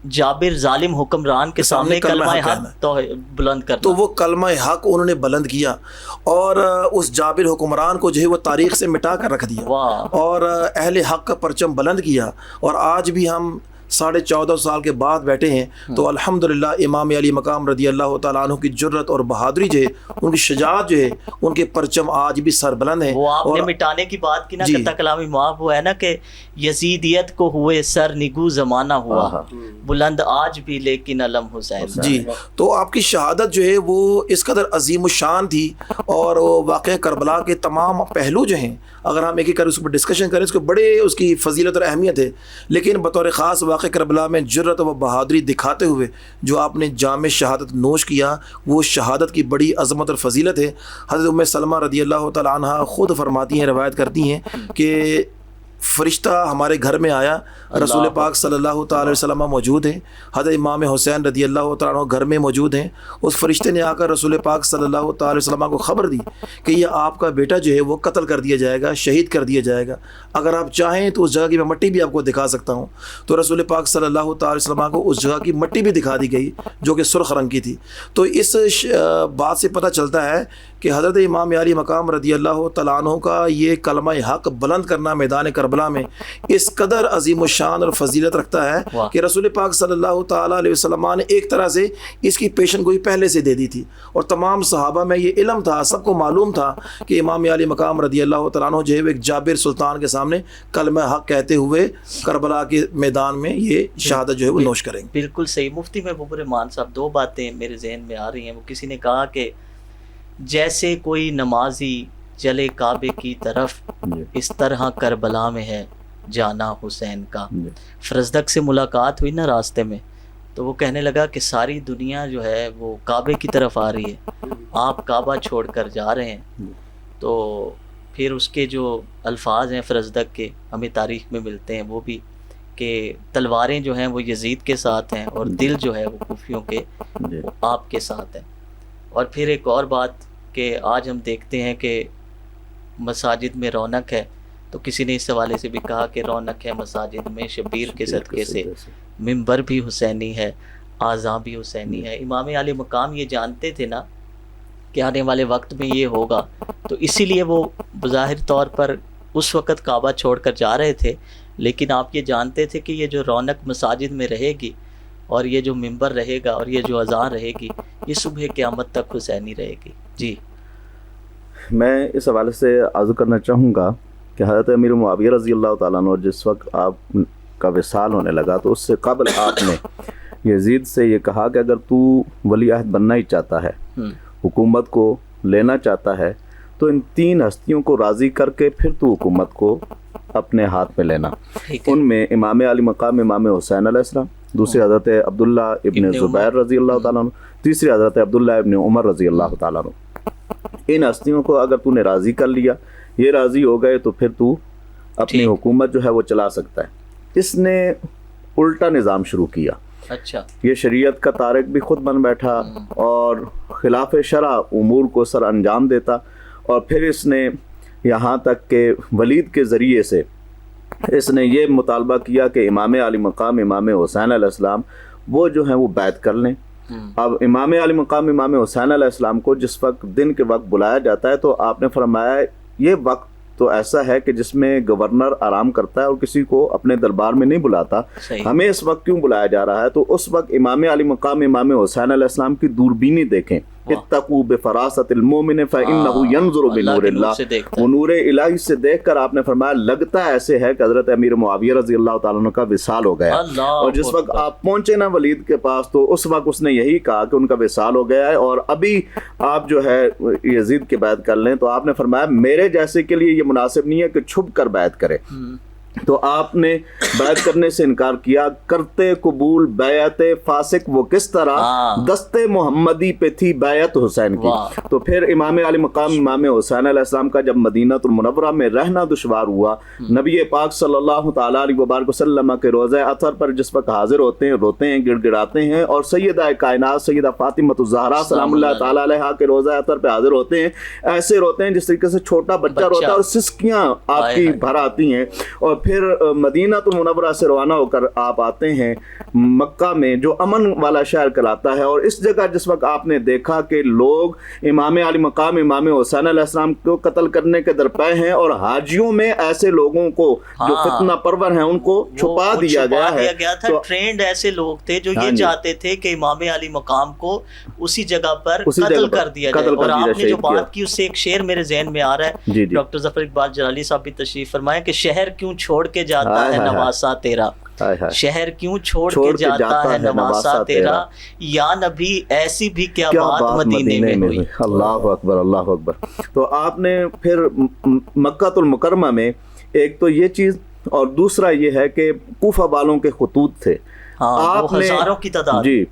Speaker 1: جابر ظالم حکمران کے سامنے کلمہ حق تو بلند کرنا،
Speaker 3: تو وہ کلمہ حق انہوں نے بلند کیا، اور اس جابر حکمران کو جو ہے وہ تاریخ سے مٹا کر رکھ دیا، اور اہل حق کا پرچم بلند کیا۔ اور آج بھی ہم 14.5 سال کے بعد بیٹھے ہیں تو الحمدللہ امام علی مقام رضی اللہ تعالیٰ عنہ کی جرت اور بہادری جو ہے، ان کی شجاعت جو ہے، ان کے پرچم آج بھی سر بلند ہیں۔
Speaker 1: وہ آپ نے مٹانے کی بات کی نا کہ کلامی معاف ہوا ہے نا کہ یزیدیت کو ہوئے سر نگو زمانہ ہوا بلند آج بھی لیکن علم حسین۔
Speaker 3: جی، تو آپ کی شہادت جو ہے وہ اس قدر عظیم الشان تھی، اور واقعہ کربلا کے تمام پہلو جو ہیں اگر ہم ایک ایک کر اس پر ڈسکشن کریں، اس کو بڑے اس کی فضیلت اور اہمیت ہے، لیکن بطور خاص واقعہ کربلا میں جرت و بہادری دکھاتے ہوئے جو آپ نے جام شہادت نوش کیا، وہ شہادت کی بڑی عظمت اور فضیلت ہے۔ حضرت ام سلمہ رضی اللہ تعالی عنہا خود فرماتی ہیں، روایت کرتی ہیں کہ فرشتہ ہمارے گھر میں آیا، رسول پاک صلی اللہ تعالی وسلم موجود ہیں، حضرت امام حسین رضی اللہ تعالیٰ عنہ گھر میں موجود ہیں۔ اس فرشتے نے آ کر رسول پاک صلی اللہ تعالی وسلم کو خبر دی کہ یہ آپ کا بیٹا جو ہے وہ قتل کر دیا جائے گا، شہید کر دیا جائے گا، اگر آپ چاہیں تو اس جگہ کی میں مٹی بھی آپ کو دکھا سکتا ہوں۔ تو رسول پاک صلی اللہ تعالی وسلم کو اس جگہ کی مٹی بھی دکھا دی گئی جو کہ سرخ رنگ کی تھی۔ تو اس بات سے پتہ چلتا ہے کہ حضرت امام علی مقام رضی اللہ تعالیٰ عنہ کا یہ کلمہ حق بلند کرنا میدان کربلا میں اس قدر عظیم الشان اور فضیلت رکھتا ہے کہ رسول پاک صلی اللہ تعالیٰ علیہ وسلم نے ایک طرح سے اس کی پیشن گوئی پہلے سے دے دی تھی، اور تمام صحابہ میں یہ علم تھا، سب کو معلوم تھا کہ امام علی مقام رضی اللہ تعالیٰ عنہ جو ہے وہ ایک جابر سلطان کے سامنے کلمہ حق کہتے ہوئے کربلا کے میدان میں یہ شہادت جو ہے وہ نوش کریں گے۔ بالکل
Speaker 1: صحیح۔ مفتی محبوب الرحمان صاحب، دو باتیں میرے ذہن میں آ رہی ہیں۔ وہ کسی نے کہا کہ جیسے کوئی نمازی چلے کعبے کی طرف، اس طرح کربلا میں ہے جانا حسین کا۔ فرزدق سے ملاقات ہوئی نا راستے میں، تو وہ کہنے لگا کہ ساری دنیا جو ہے وہ کعبے کی طرف آ رہی ہے، آپ کعبہ چھوڑ کر جا رہے ہیں۔ تو پھر اس کے جو الفاظ ہیں فرزدق کے ہمیں تاریخ میں ملتے ہیں، وہ بھی کہ تلواریں جو ہیں وہ یزید کے ساتھ ہیں اور دل جو ہے وہ کوفیوں کے وہ آپ کے ساتھ ہیں۔ اور پھر ایک اور بات کہ آج ہم دیکھتے ہیں کہ مساجد میں رونق ہے، تو کسی نے اس حوالے سے بھی کہا کہ رونق ہے مساجد میں شبیر کے صدقے سے، ممبر بھی حسینی ہے، اعضاء بھی حسینی ہے۔ امام علی مقام یہ جانتے تھے نا کہ آنے والے وقت میں یہ ہوگا، تو اسی لیے وہ بظاہر طور پر اس وقت کعبہ چھوڑ کر جا رہے تھے، لیکن آپ یہ جانتے تھے کہ یہ جو رونق مساجد میں رہے گی اور یہ جو ممبر رہے گا اور یہ جو اذان رہے گی، یہ صبح قیامت تک حسینی رہے گی۔ جی،
Speaker 4: میں اس حوالے سے عرض کرنا چاہوں گا کہ حضرت امیر معاویہ رضی اللہ تعالیٰ عنہ جس وقت آپ کا وصال ہونے لگا تو اس سے قبل آپ نے یزید سے یہ کہا کہ اگر تو ولی عہد بننا ہی چاہتا ہے، حکومت کو لینا چاہتا ہے، تو ان 3 ہستیوں کو راضی کر کے پھر تو حکومت کو اپنے ہاتھ میں لینا۔ ان میں امام علی مقام امام حسین علیہ السلام، دوسری حضرت عبداللہ ابن زبیر رضی اللہ تعالیٰ عنہ، تیسری حضرت عبداللہ ابن عمر رضی اللہ تعالیٰ عنہ۔ ان ہستیوں کو اگر تو نے راضی کر لیا، یہ راضی ہو گئے، تو پھر تو اپنی حکومت جو ہے وہ چلا سکتا ہے۔ اس نے الٹا نظام شروع کیا۔
Speaker 1: اچھا،
Speaker 4: یہ شریعت کا تارک بھی خود بن بیٹھا اور خلاف شرع امور کو سر انجام دیتا، اور پھر اس نے یہاں تک کہ ولید کے ذریعے سے اس نے یہ مطالبہ کیا کہ امام علی مقام امام حسین علیہ السلام وہ جو ہیں وہ بیعت کر لیں۔ اب امام علی مقام امام حسین علیہ السلام کو جس وقت دن کے وقت بلایا جاتا ہے تو آپ نے فرمایا یہ وقت تو ایسا ہے کہ جس میں گورنر آرام کرتا ہے اور کسی کو اپنے دربار میں نہیں بلاتا، ہمیں اس وقت کیوں بلایا جا رہا ہے؟ تو اس وقت امام علی مقام امام حسین علیہ السلام کی دوربینی دیکھیں، اتقوا بفراست المومن فإنه ينظر بنور اللہ، وہ نور الہی سے دیکھ کر آپ نے فرمایا لگتا ایسے ہے کہ حضرت امیر معاویہ رضی اللہ تعالیٰ عنہ کا وصال ہو گیا۔ اور جس وقت آپ پہنچے نا ولید کے پاس تو اس وقت اس نے یہی کہا کہ ان کا وصال ہو گیا ہے اور ابھی آپ جو ہے یزید کی بیعت کر لیں، تو آپ نے فرمایا میرے جیسے کے لیے یہ مناسب نہیں ہے کہ چھپ کر بیعت کرے۔ تو آپ نے بیعت کرنے سے انکار کیا۔ کرتے قبول بیعت فاسق وہ کس طرح، دست محمدی پہ تھی بیعت حسین کی۔ تو پھر امام علی مقام امام حسین علیہ السلام کا جب مدینہ المنورہ میں رہنا دشوار ہوا، نبی پاک صلی اللہ تعالیٰ علیہ وبارک وسلم کے روضہ اطہر پر جس وقت حاضر ہوتے ہیں، روتے ہیں، گڑ گڑاتے ہیں، اور سیدہ کائنات سیدہ فاطمہ الزہرا سلام اللہ تعالیٰ علیہا کے روضہ اطہر پہ حاضر ہوتے ہیں، ایسے روتے ہیں جس طریقے سے چھوٹا بچہ روتا ہے، اور سسکیاں آپ کی بھر آتی ہیں۔ اور پھر مدینہ المنورہ سے روانہ ہو کر آپ آتے ہیں مکہ میں، جو امن والا شہر کہلاتا ہے، اور اس جگہ جس وقت آپ نے دیکھا کہ لوگ امام علی مقام امام حسین علیہ السلام کو قتل کرنے کے درپے ہیں، اور حاجیوں میں ایسے لوگوں کو جو فتنہ پرور ہیں ان کو چھپا دیا گیا ہے۔
Speaker 1: تو ٹرینڈ ایسے لوگ تھے جو یہ چاہتے تھے کہ امام علی مقام کو اسی جگہ پر قتل کر دیا جائے۔ اور آپ نے جو بات کی اس سے ایک شعر میرے ذہن میں آ رہا ہے، ڈاکٹر ظفر اقبال جلالی صاحب بھی تشریف فرمائے کہ شہر کیوں چھوڑ کے جاتا ہے نواسا تیرا، شہر کیوں چھوڑ کے جاتا ہے نواسا تیرا، یا نبی ایسی بھی کیا بات مدینے میں ہوئی۔
Speaker 4: اللہ اکبر، اللہ اکبر۔ تو آپ نے پھر مکہ المکرمہ میں ایک تو یہ چیز، اور دوسرا یہ ہے کہ کوفہ والوں کے خطوط تھے،
Speaker 1: آپ نے ہزاروں کی تعداد،
Speaker 4: جی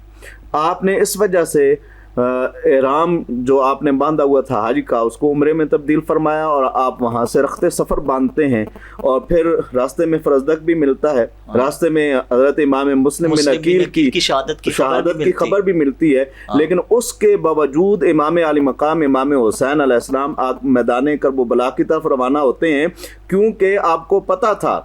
Speaker 4: آپ نے اس وجہ سے احرام جو آپ نے باندھا ہوا تھا حج کا اس کو عمرے میں تبدیل فرمایا، اور آپ وہاں سے رخت سفر باندھتے ہیں، اور پھر راستے میں فرزدق بھی ملتا ہے، راستے میں حضرت امام مسلم بن عقیل کی شہادت کی خبر بھی ملتی ہے۔ لیکن اس کے باوجود امام علی مقام امام حسین علیہ السلام آپ میدان کربلا کی طرف روانہ ہوتے ہیں، کیونکہ آپ کو پتہ تھا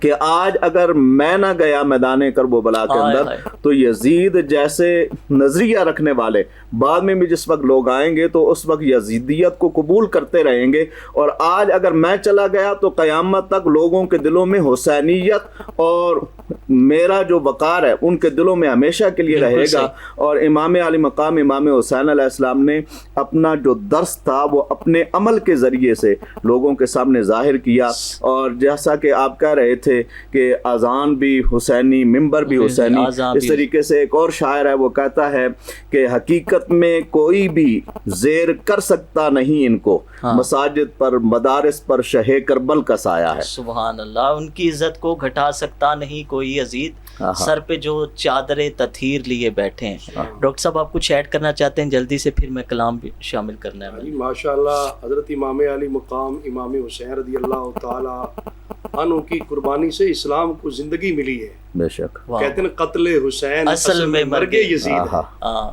Speaker 4: کہ آج اگر میں نہ گیا میدان کربلا کے اندر تو یزید جیسے نظریہ رکھنے والے بعد میں بھی جس وقت لوگ آئیں گے تو اس وقت یزیدیت کو قبول کرتے رہیں گے، اور آج اگر میں چلا گیا تو قیامت تک لوگوں کے دلوں میں حسینیت اور میرا جو وقار ہے ان کے دلوں میں ہمیشہ کے لیے رہے گا۔ اور امام علی مقام امام حسین علیہ السلام نے اپنا جو درس تھا وہ اپنے عمل کے ذریعے سے لوگوں کے سامنے ظاہر کیا، اور جیسا کہ آپ کہہ رہے تھے کہ اذان بھی حسینی، ممبر بھی حسینی، اس طریقے سے ایک اور شاعر ہے وہ کہتا ہے کہ حقیقت میں کوئی بھی زیر کر سکتا نہیں ان کو، مساجد پر مدارس پر شہ کربل کا سایہ ہے۔
Speaker 1: سبحان اللہ، ان کی عزت کو گھٹا سکتا نہیں کوئی یزید، سر پہ جو چادر تطہیر لیے بیٹھے ہیں۔ ڈاکٹر صاحب آپ کچھ ایڈ کرنا چاہتے ہیں جلدی سے، پھر میں کلام بھی شامل کرنا ہے۔
Speaker 2: ماشاءاللہ، حضرت امام علی مقام امام حسین رضی اللہ تعالی عنہ کی قربانی سے اسلام کو زندگی ملی ہے۔
Speaker 4: بے شک
Speaker 2: کہتے ہیں قتل حسین اصل میں مرگ یزید ہے۔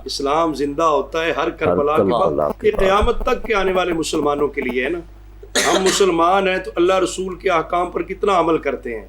Speaker 2: اسلام زندہ ہوتا ہے ہر کربلا کے بعد، یہ قیامت تک کے آنے والے مسلمانوں کے لیے ہے نا۔ ہم مسلمان ہیں تو اللہ رسول کے احکام پر کتنا عمل کرتے ہیں،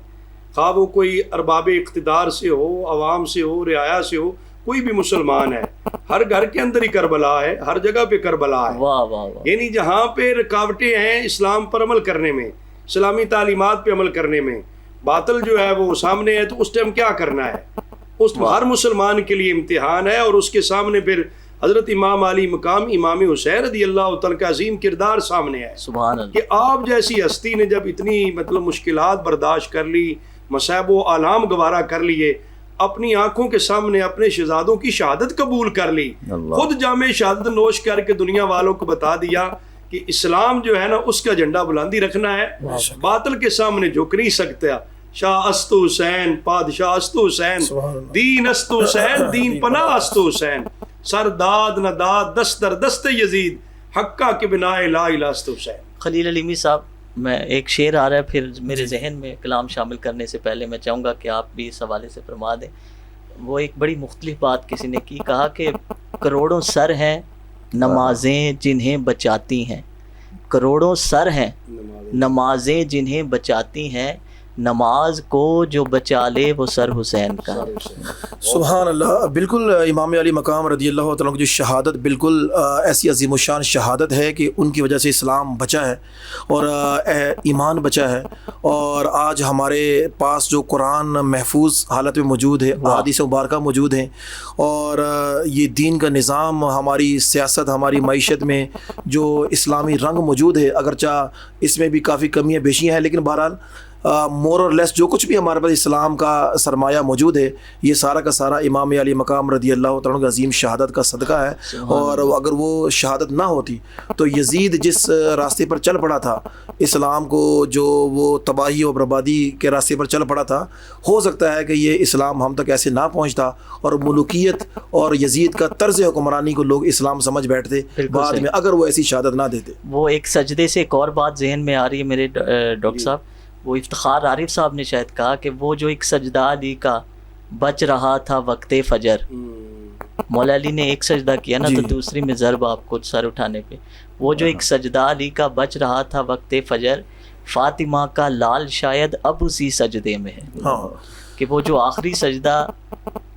Speaker 2: خواہ وہ کوئی ارباب اقتدار سے ہو، عوام سے ہو، رعایا سے ہو، کوئی بھی مسلمان ہے، ہر گھر کے اندر ہی کربلا ہے، ہر جگہ پہ کربلا ہے۔ یعنی جہاں پہ رکاوٹیں ہیں اسلام پر عمل کرنے میں، اسلامی تعلیمات پہ عمل کرنے میں، باطل جو ہے وہ سامنے ہے، تو اس ٹائم کیا کرنا ہے؟ اس ہر مسلمان کے لیے امتحان ہے، اور اس کے سامنے پھر حضرت امام علی مقام امام حسین رضی اللہ تعالیٰ کا عظیم کردار سامنے ہے۔
Speaker 1: سبحان اللہ،
Speaker 2: کہ آپ جیسی ہستی نے جب اتنی مشکلات برداشت کر لی، مصائب و آلام گوارا کر لیے، اپنی آنکھوں کے سامنے اپنے شہزادوں کی شہادت قبول کر لی، خود جامع شہادت نوش کر کے دنیا والوں کو بتا دیا کہ اسلام جو ہے نا اس کا جھنڈا بلندی رکھنا ہے، باطل کے سامنے جھک نہیں سکتا، شاہ است حسین پادشاہ است حسین دین است حسین دین پناہ است حسین سر داد نہ داد دست در دست یزید حقہ کے بنائے لا الہ است حسین.
Speaker 1: خلیل علیمی صاحب، میں ایک شعر آ رہا ہے، پھر میرے ذہن میں کلام شامل کرنے سے پہلے میں چاہوں گا کہ آپ بھی اس حوالے سے فرما دیں. وہ ایک بڑی مختلف بات کسی نے کی، کہا کہ کروڑوں سر ہیں نمازیں جنہیں بچاتی ہیں، کروڑوں سر ہیں نمازیں جنہیں بچاتی ہیں، نماز کو جو بچا لے وہ سر حسین کا.
Speaker 3: سبحان اللہ. بالکل امام علی مقام رضی اللہ تعالیٰ کی جو شہادت بالکل ایسی عظیم الشان شہادت ہے کہ ان کی وجہ سے اسلام بچا ہے اور ایمان بچا ہے، اور آج ہمارے پاس جو قرآن محفوظ حالت میں موجود ہے، احادیث مبارکہ موجود ہیں، اور یہ دین کا نظام، ہماری سیاست، ہماری معیشت میں جو اسلامی رنگ موجود ہے، اگرچہ اس میں بھی کافی کمیاں بیشیاں ہیں، لیکن بہرحال مور اور لیس جو کچھ بھی ہمارے پاس اسلام کا سرمایہ موجود ہے، یہ سارا کا سارا امام علی مقام رضی اللہ تعالیٰ کی عظیم شہادت کا صدقہ ہے. اور اگر وہ شہادت نہ ہوتی تو یزید جس راستے پر چل پڑا تھا، اسلام کو جو وہ تباہی اور بربادی کے راستے پر چل پڑا تھا، ہو سکتا ہے کہ یہ اسلام ہم تک ایسے نہ پہنچتا اور ملوکیت اور یزید کا طرز حکمرانی کو لوگ اسلام سمجھ بیٹھتے بعد میں، اگر وہ ایسی شہادت نہ دیتے.
Speaker 1: وہ ایک سجدے سے ایک اور بات ذہن میں آ رہی ہے میرے ڈاکٹر صاحب، وہ افتخار عارف صاحب نے شاید کہا کہ وہ جو ایک سجدہ علی کا بچ رہا تھا وقت فجر، مولا علی نے ایک سجدہ کیا نا، تو دوسری میں ضرب آپ کو سر اٹھانے پہ، وہ جو ایک سجدہ علی کا بچ رہا تھا وقت فجر، فاطمہ کا لال شاید اب اسی سجدے میں ہے. کہ وہ جو آخری سجدہ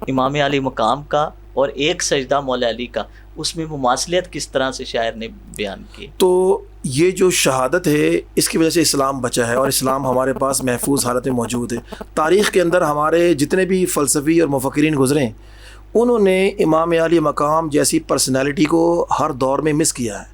Speaker 1: امام علی مقام کا اور ایک سجدہ مولا علی کا، اس میں مماثلت کس طرح سے شاعر نے بیان کی.
Speaker 3: تو یہ جو شہادت ہے اس کی وجہ سے اسلام بچا ہے، اور اسلام ہمارے پاس محفوظ حالت میں موجود ہے. تاریخ کے اندر ہمارے جتنے بھی فلسفی اور مفکرین گزرے ہیں، انہوں نے امام علی مقام جیسی پرسنالٹی کو ہر دور میں مس کیا ہے،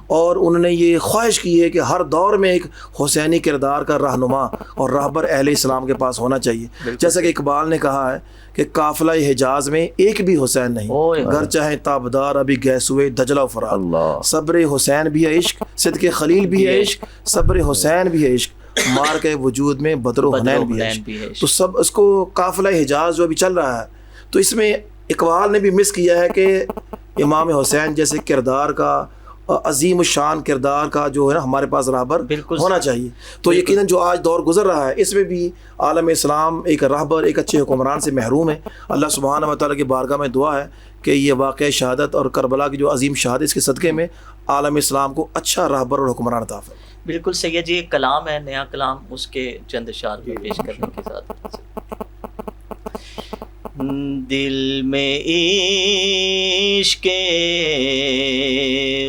Speaker 3: اور انہوں نے یہ خواہش کی ہے کہ ہر دور میں ایک حسینی کردار کا رہنما اور راہبر اہل اسلام کے پاس ہونا چاہیے. جیسا کہ اقبال نے کہا ہے کہ قافلہ حجاز میں ایک بھی حسین نہیں، گھر چاہے تابدار ابھی گیسوئے دجلہ و فرات. صبر حسین بھی ہے عشق، صدق خلیل بھی ہے عشق، صبر حسین بھی ہے عشق، مار کے وجود میں بدر و حنین بھی ہے عشق. تو سب اس کو قافلہ حجاز جو ابھی چل رہا ہے، تو اس میں اقبال نے بھی مس کیا ہے کہ امام حسین جیسے کردار کا، عظیم الشان کردار کا جو ہے نا ہمارے پاس راہبر ہونا چاہیے. تو یقیناً جو آج دور گزر رہا ہے، اس میں بھی عالم اسلام ایک راہبر، ایک اچھے حکمران سے محروم ہے. اللہ سبحانہ و تعالیٰ کی بارگاہ میں دعا ہے کہ یہ واقعہ شہادت اور کربلا کی جو عظیم شہادت، اس کے صدقے میں عالم اسلام کو اچھا راہبر اور حکمران عطا فرمائے.
Speaker 1: بالکل سید جی، ایک کلام ہے نیا کلام، اس کے چند اشعار میں پیش کرنے کے ساتھ. دل میں عشق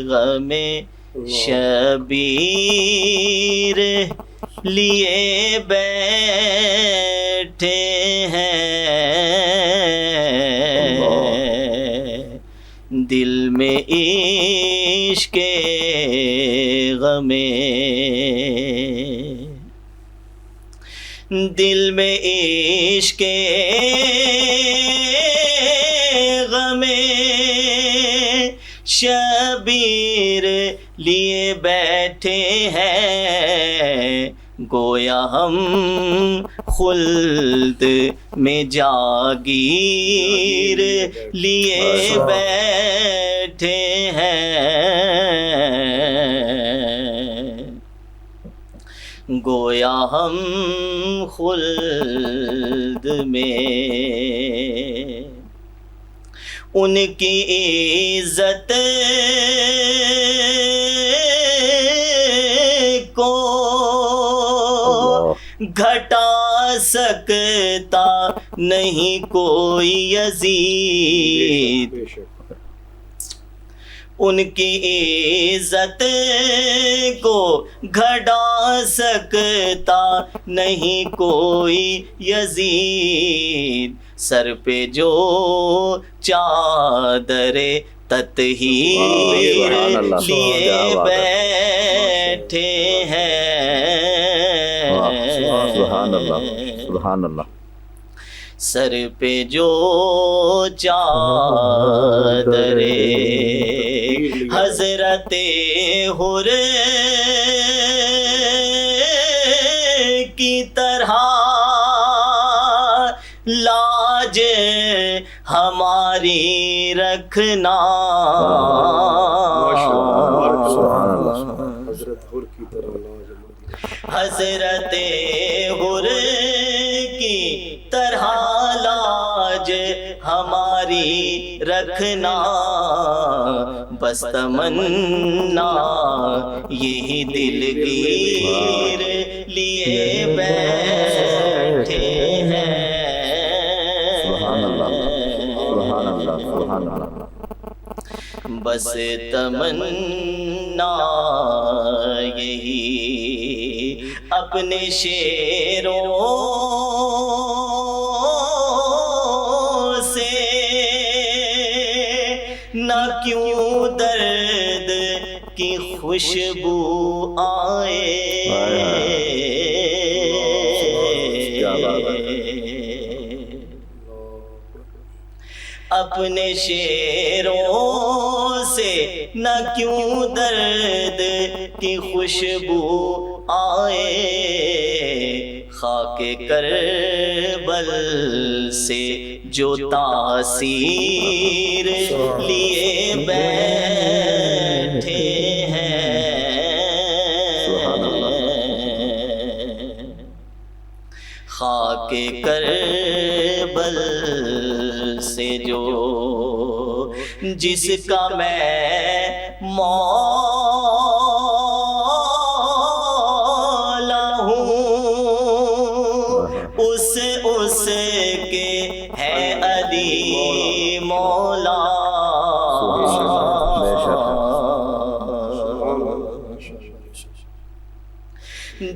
Speaker 1: غم شبیر لیے بیٹھے ہیں، دل میں عشق غم، دل میں عشق غم شبیر لیے بیٹھے ہیں، گویا ہم خلد میں جاگیر لیے بیٹھے ہیں، گویا ہم خلد میں. ان کی عزت کو گھٹا سکتا نہیں کوئی یزید، ان کی عزت کو گھٹا سکتا نہیں کوئی یزید، سر پہ جو چادر تطہیر لیے بیٹھے ہیں،
Speaker 4: سبحان اللہ سبحان اللہ،
Speaker 1: سر پہ جو چادر حضرت حر کی طرح رکھنا
Speaker 2: حضرت حر کی طرح
Speaker 1: حضرت حر کی طرح لاج ہماری رکھنا بس تمنا یہی دلگیر لیے بیٹھے ہیں بس تمنا یہی اپنے شیروں سے نہ کیوں درد کی خوشبو آئے اپنے شیروں سے نہ کیوں درد کی خوشبو آئے خاک کربل سے جو تاثیر لیے بیٹھے ہیں خاک کربل سے جو جس کا میں مولا ہوں اس کے ہے علی مولا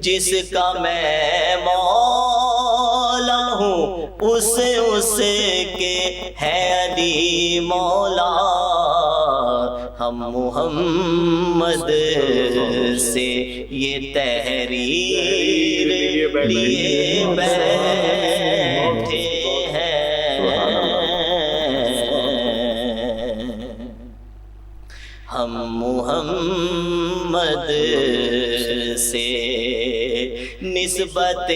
Speaker 1: جس کا میں مولا ہوں اس کے ہے علی مولا ہم محمد سے یہ تحریر لیے بیٹھے ہیں ہم محمد سے نسبت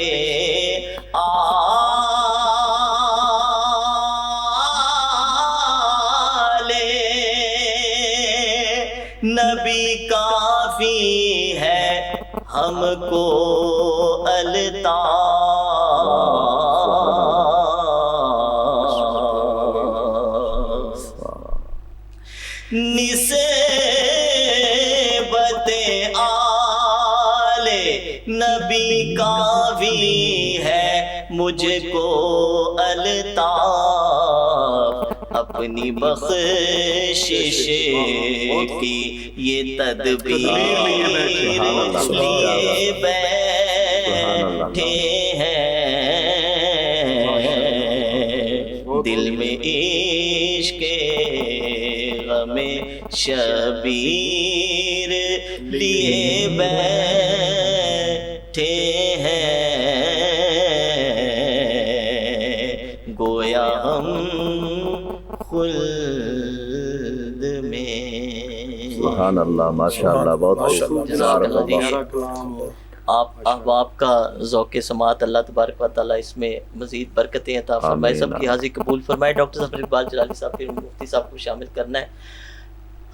Speaker 1: نبی کافی ہے ہم کو الطاف نسبت آل نبی کافی ہے مجھ کو الطاف اپنی بخشش کی یہ تدبیر لیے بیٹھے ہیں دل میں عشق غم شبیر لیے بیٹھے ہیں گویا ہم خلد میں
Speaker 4: سبحان اللہ ماشاءاللہ بہت
Speaker 1: آپ احباب کا ذوق سماعت اللہ تبارک و تعالیٰ اس میں مزید برکتیں عطا فرمائے سب کی حاضری قبول فرمائے ڈاکٹر ظفر اقبال جلالی صاحب پھر مفتی صاحب کو شامل کرنا ہے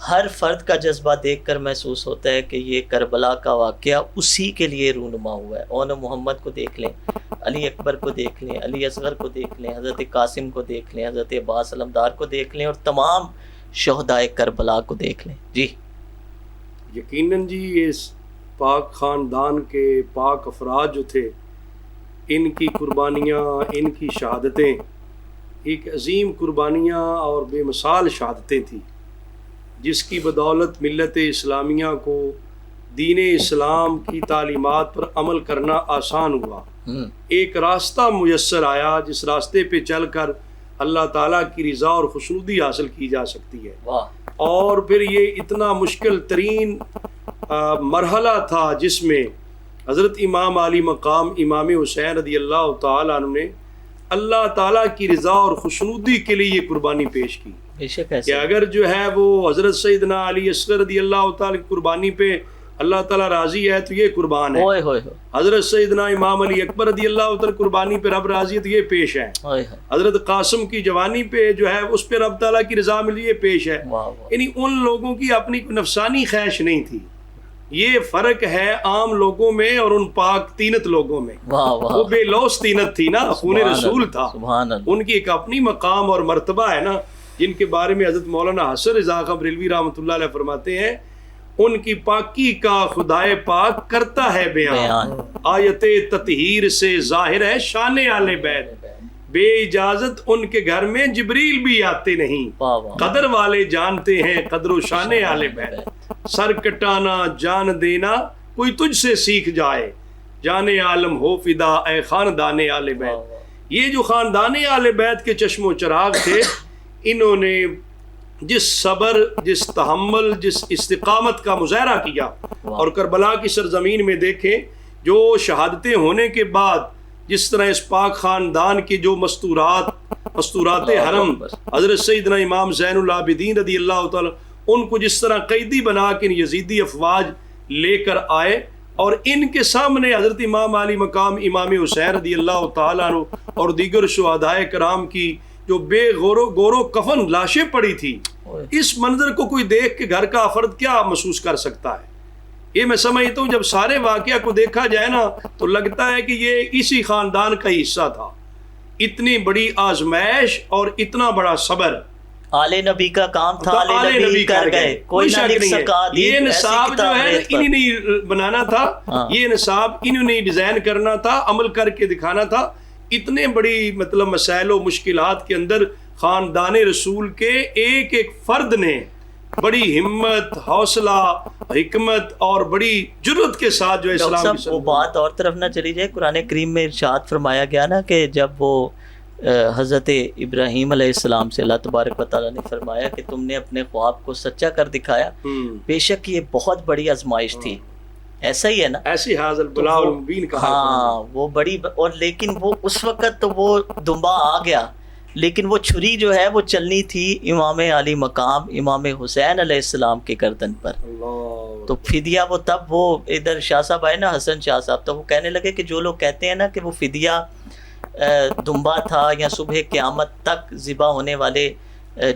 Speaker 1: ہر فرد کا جذبہ دیکھ کر محسوس ہوتا ہے کہ یہ کربلا کا واقعہ اسی کے لیے رونما ہوا ہے اون محمد کو دیکھ لیں علی اکبر کو دیکھ لیں علی اصغر کو دیکھ لیں حضرت قاسم کو دیکھ لیں حضرت عباس علمدار کو دیکھ لیں اور تمام شہدائے کربلا کو دیکھ لیں جی
Speaker 2: یقیناً جی اس پاک خاندان کے پاک افراد جو تھے ان کی قربانیاں ان کی شہادتیں ایک عظیم قربانیاں اور بے مثال شہادتیں تھیں جس کی بدولت ملت اسلامیہ کو دین اسلام کی تعلیمات پر عمل کرنا آسان ہوا ایک راستہ میسر آیا جس راستے پہ چل کر اللہ تعالیٰ کی رضا اور خوشنودی حاصل کی جا سکتی ہے اور پھر یہ اتنا مشکل ترین مرحلہ تھا جس میں حضرت امام علی مقام امام حسین رضی اللہ تعالیٰ عنہ نے اللہ تعالیٰ کی رضا اور خوشنودی کے لیے یہ قربانی پیش کی کہ اگر جو ہے وہ حضرت سیدنا علی اصغر رضی اللہ تعالیٰ کی قربانی پہ اللہ تعالیٰ راضی ہے تو یہ قربان ہے. حضرت سیدنا امام علی اکبر رضی اللہ تعالیٰ قربانی پہ رب راضی ہے تو یہ پیش ہے. حضرت قاسم کی جوانی پہ جو ہے اس پہ رب تعالیٰ کی رضا ملی یہ پیش ہے. یعنی ان لوگوں کی اپنی نفسانی خواہش نہیں تھی. یہ فرق ہے عام لوگوں میں اور ان پاک تینت لوگوں میں. وہ بے لوث تینت تھی نا, خون رسول تھا. ان کی ایک اپنی مقام اور مرتبہ ہے نا, جن کے بارے میں حضرت مولانا حسن رضا خان بریلوی رحمۃ اللہ علیہ فرماتے ہیں ان کی پاکی کا خدائے پاک کرتا ہے بیان, آیت تطہیر سے ظاہر ہے شان آل بیت, بے اجازت ان کے گھر میں جبریل بھی آتے نہیں, قدر والے جانتے ہیں قدر و شان آل بیت. سر کٹانا جان دینا کوئی تجھ سے سیکھ جائے, جان عالم ہو فدا اے خاندان آل بیت. یہ جو خاندان آل بیت کے چشم و چراغ تھے, انہوں نے جس صبر, جس تحمل, جس استقامت کا مظاہرہ کیا, اور کربلا کی سرزمین میں دیکھیں جو شہادتیں ہونے کے بعد جس طرح اس پاک خاندان کی جو مستورات حرم حضرت سیدنا امام زین العابدین رضی اللہ تعالی ان کو جس طرح قیدی بنا کے یزیدی افواج لے کر آئے, اور ان کے سامنے حضرت امام علی مقام امام حسین رضی اللہ تعالیٰ عنہ اور دیگر شہدائے کرام کی جو بے گورو کفن لاشیں پڑی تھی, اس منظر کو کوئی دیکھ کے گھر کا فرد کیا محسوس کر سکتا ہے؟ یہ میں سمجھتا ہوں جب سارے واقعہ کو دیکھا جائے نا تو لگتا ہے کہ یہ اسی خاندان کا حصہ تھا. اتنی بڑی آزمائش اور اتنا بڑا صبر
Speaker 1: آل نبی کا کام تھا, آل نبی کر گئے, کوئی نہ لکھ سکا.
Speaker 2: یہ نصاب جو ہے انہی نے بنانا تھا, یہ نصاب انہوں نے ڈیزائن کرنا تھا, عمل کر کے دکھانا تھا. اتنے بڑی مطلب مسائل و مشکلات کے اندر خاندان رسول کے ایک ایک فرد نے بڑی ہمت, حوصلہ, حکمت اور بڑی جرت کے ساتھ جو اسلام کی
Speaker 1: وہ بات اور طرف نہ چلی جائے. قرآن کریم میں ارشاد فرمایا گیا نا کہ جب وہ حضرت ابراہیم علیہ السلام سے اللہ تبارک و تعالیٰ نے فرمایا کہ تم نے اپنے خواب کو سچا کر دکھایا, بے شک یہ بہت بڑی آزمائش تھی. ایسا ہی ہے نا,
Speaker 2: ایسی حاضر بلا المبین کا.
Speaker 1: ہاں وہ بڑی, اور لیکن وہ اس وقت تو وہ دمبا آ گیا, لیکن وہ چھری جو ہے وہ چلنی تھی امام علی مقام امام حسین علیہ السلام کے گردن پر. تو فدیہ وہ تب وہ ادھر شاہ صاحب آئے نا, حسن شاہ صاحب, تو وہ کہنے لگے کہ جو لوگ کہتے ہیں نا کہ وہ فدیہ دمبا تھا یا صبح قیامت تک ذبح ہونے والے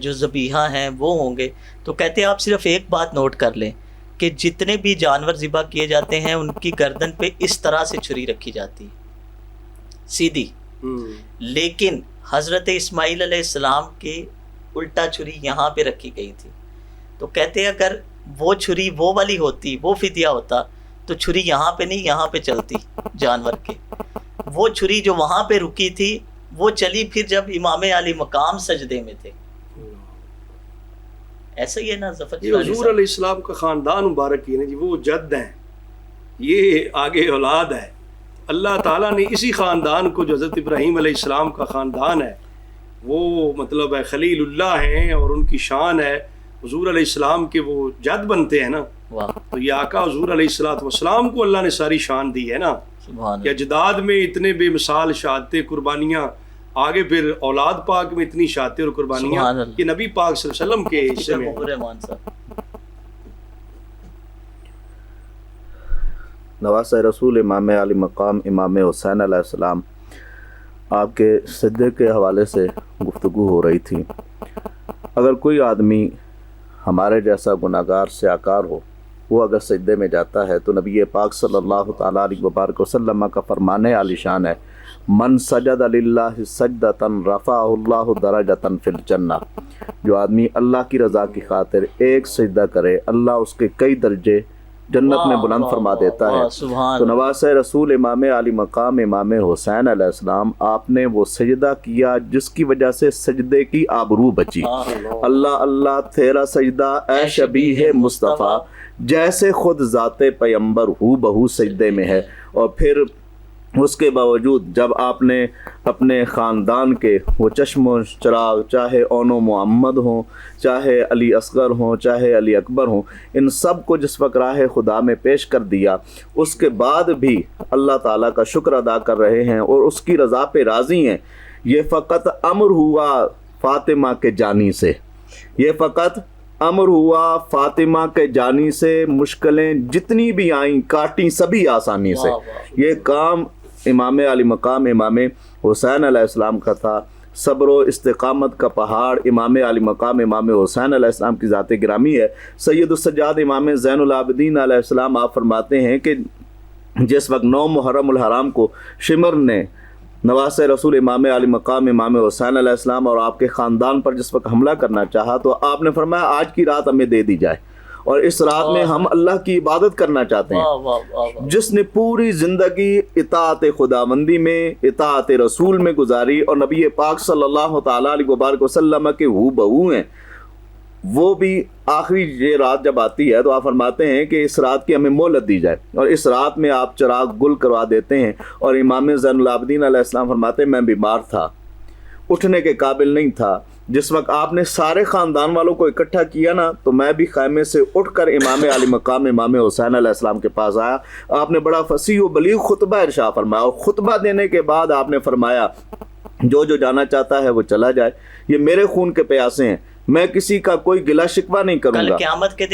Speaker 1: جو ذبیحہ ہیں وہ ہوں گے, تو کہتے ہیں آپ صرف ایک بات نوٹ کر لیں کہ جتنے بھی جانور ذبح کیے جاتے ہیں ان کی گردن پہ اس طرح سے چھری رکھی جاتی سیدھی, لیکن حضرت اسماعیل علیہ السلام کی الٹا چھری یہاں پہ رکھی گئی تھی. تو کہتے ہیں اگر وہ چھری وہ والی ہوتی, وہ فدیہ ہوتا, تو چھری یہاں پہ نہیں یہاں پہ چلتی جانور کے. وہ چھری جو وہاں پہ رکی تھی وہ چلی پھر جب امام علی مقام سجدے میں تھے. ایسا ہی ہے نا ظفر جی,
Speaker 2: حضور علیہ السلام کا خاندان مبارک ہے جی, وہ جد ہیں, یہ آگے اولاد ہے. اللہ تعالیٰ نے اسی خاندان کو جو حضرت ابراہیم علیہ السلام کا خاندان ہے وہ مطلب ہے خلیل اللہ ہیں, اور ان کی شان ہے حضور علیہ السلام کے وہ جد بنتے ہیں نا. تو یہ آقا حضور علیہ السلام کو اللہ نے ساری شان دی ہے نا, کہ اجداد میں اتنے بے مثال شہادتیں قربانیاں, آگے پھر اولاد پاک میں اتنی شہادتیں اور قربانیاں, یہ نبی پاک صلی اللہ علیہ وسلم کے حصے میں.
Speaker 4: نواسۂ رسول امام علی مقام امام حسین علیہ السلام, آپ کے سجدے کے حوالے سے گفتگو ہو رہی تھی. اگر کوئی آدمی ہمارے جیسا گناہگار سیاکار ہو, وہ اگر سجدے میں جاتا ہے تو نبی پاک صلی اللہ تعالیٰ علیہ وبارک وسلم کا فرمان عالی شان ہے, من سجد للہ سجدۃ رفعہ اللہ درجۃ فی الجنہ. جو آدمی اللہ کی رضا کی خاطر ایک سجدہ کرے, اللہ اس کے کئی درجے جنت میں بلند فرما دیتا ہے. تو نواسۂ رسول امام علی مقام امام حسین علیہ السلام, آپ نے وہ سجدہ کیا جس کی وجہ سے سجدے کی آبرو بچی. اللہ اللہ تیرا سجدہ اے شبیہ مصطفیٰ, جیسے خود ذات پیمبر ہو بہو سجدے میں ہے. اور پھر اس کے باوجود جب آپ نے اپنے خاندان کے وہ چشم و چراغ, چاہے اون و محمد ہوں, چاہے علی اصغر ہوں, چاہے علی اکبر ہوں, ان سب کو جس وقت راہ خدا میں پیش کر دیا, اس کے بعد بھی اللہ تعالیٰ کا شکر ادا کر رہے ہیں اور اس کی رضا پہ راضی ہیں. یہ فقط امر ہوا فاطمہ کے جانی سے, یہ فقط امر ہوا فاطمہ کے جانی سے مشکلیں جتنی بھی آئیں کاٹیں سبھی آسانی سے. یہ کام امام علی مقام امام حسین علیہ السلام کا تھا. صبر و استقامت کا پہاڑ امام علی مقام امام حسین علیہ السلام کی ذات گرامی ہے. سید السجاد امام زین العابدین علیہ السلام آپ فرماتے ہیں کہ جس وقت 9 محرم الحرام کو شمر نے نواز رسول امام علی مقام امام حسین علیہ السلام اور آپ کے خاندان پر جس وقت حملہ کرنا چاہا تو آپ نے فرمایا آج کی رات ہمیں دے دی جائے اور اس رات میں ہم اللہ کی عبادت کرنا چاہتے ہیں. جس نے پوری زندگی اطاعت خداوندی میں اطاعت رسول میں گزاری اور نبی پاک صلی اللہ تعالیٰ علیہ وبارک وسلم کے ہو بہو ہیں، وہ بھی آخری یہ رات جب آتی ہے تو آپ فرماتے ہیں کہ اس رات کی ہمیں مہلت دی جائے اور اس رات میں آپ چراغ گل کروا دیتے ہیں. اور امام زین العابدین علیہ السلام فرماتے ہیں میں بیمار تھا، اٹھنے کے قابل نہیں تھا. جس وقت آپ نے سارے خاندان والوں کو اکٹھا کیا نا تو میں بھی خیمے سے اٹھ کر امام علی مقام امام حسین علیہ السلام کے پاس آیا. آپ نے بڑا فصیح و بلیغ خطبہ ارشاد فرمایا اور خطبہ دینے کے بعد آپ نے فرمایا جو جانا چاہتا ہے وہ چلا جائے، یہ میرے خون کے پیاسے ہیں، میں کسی کا کوئی گلا شکوہ نہیں کروں گا.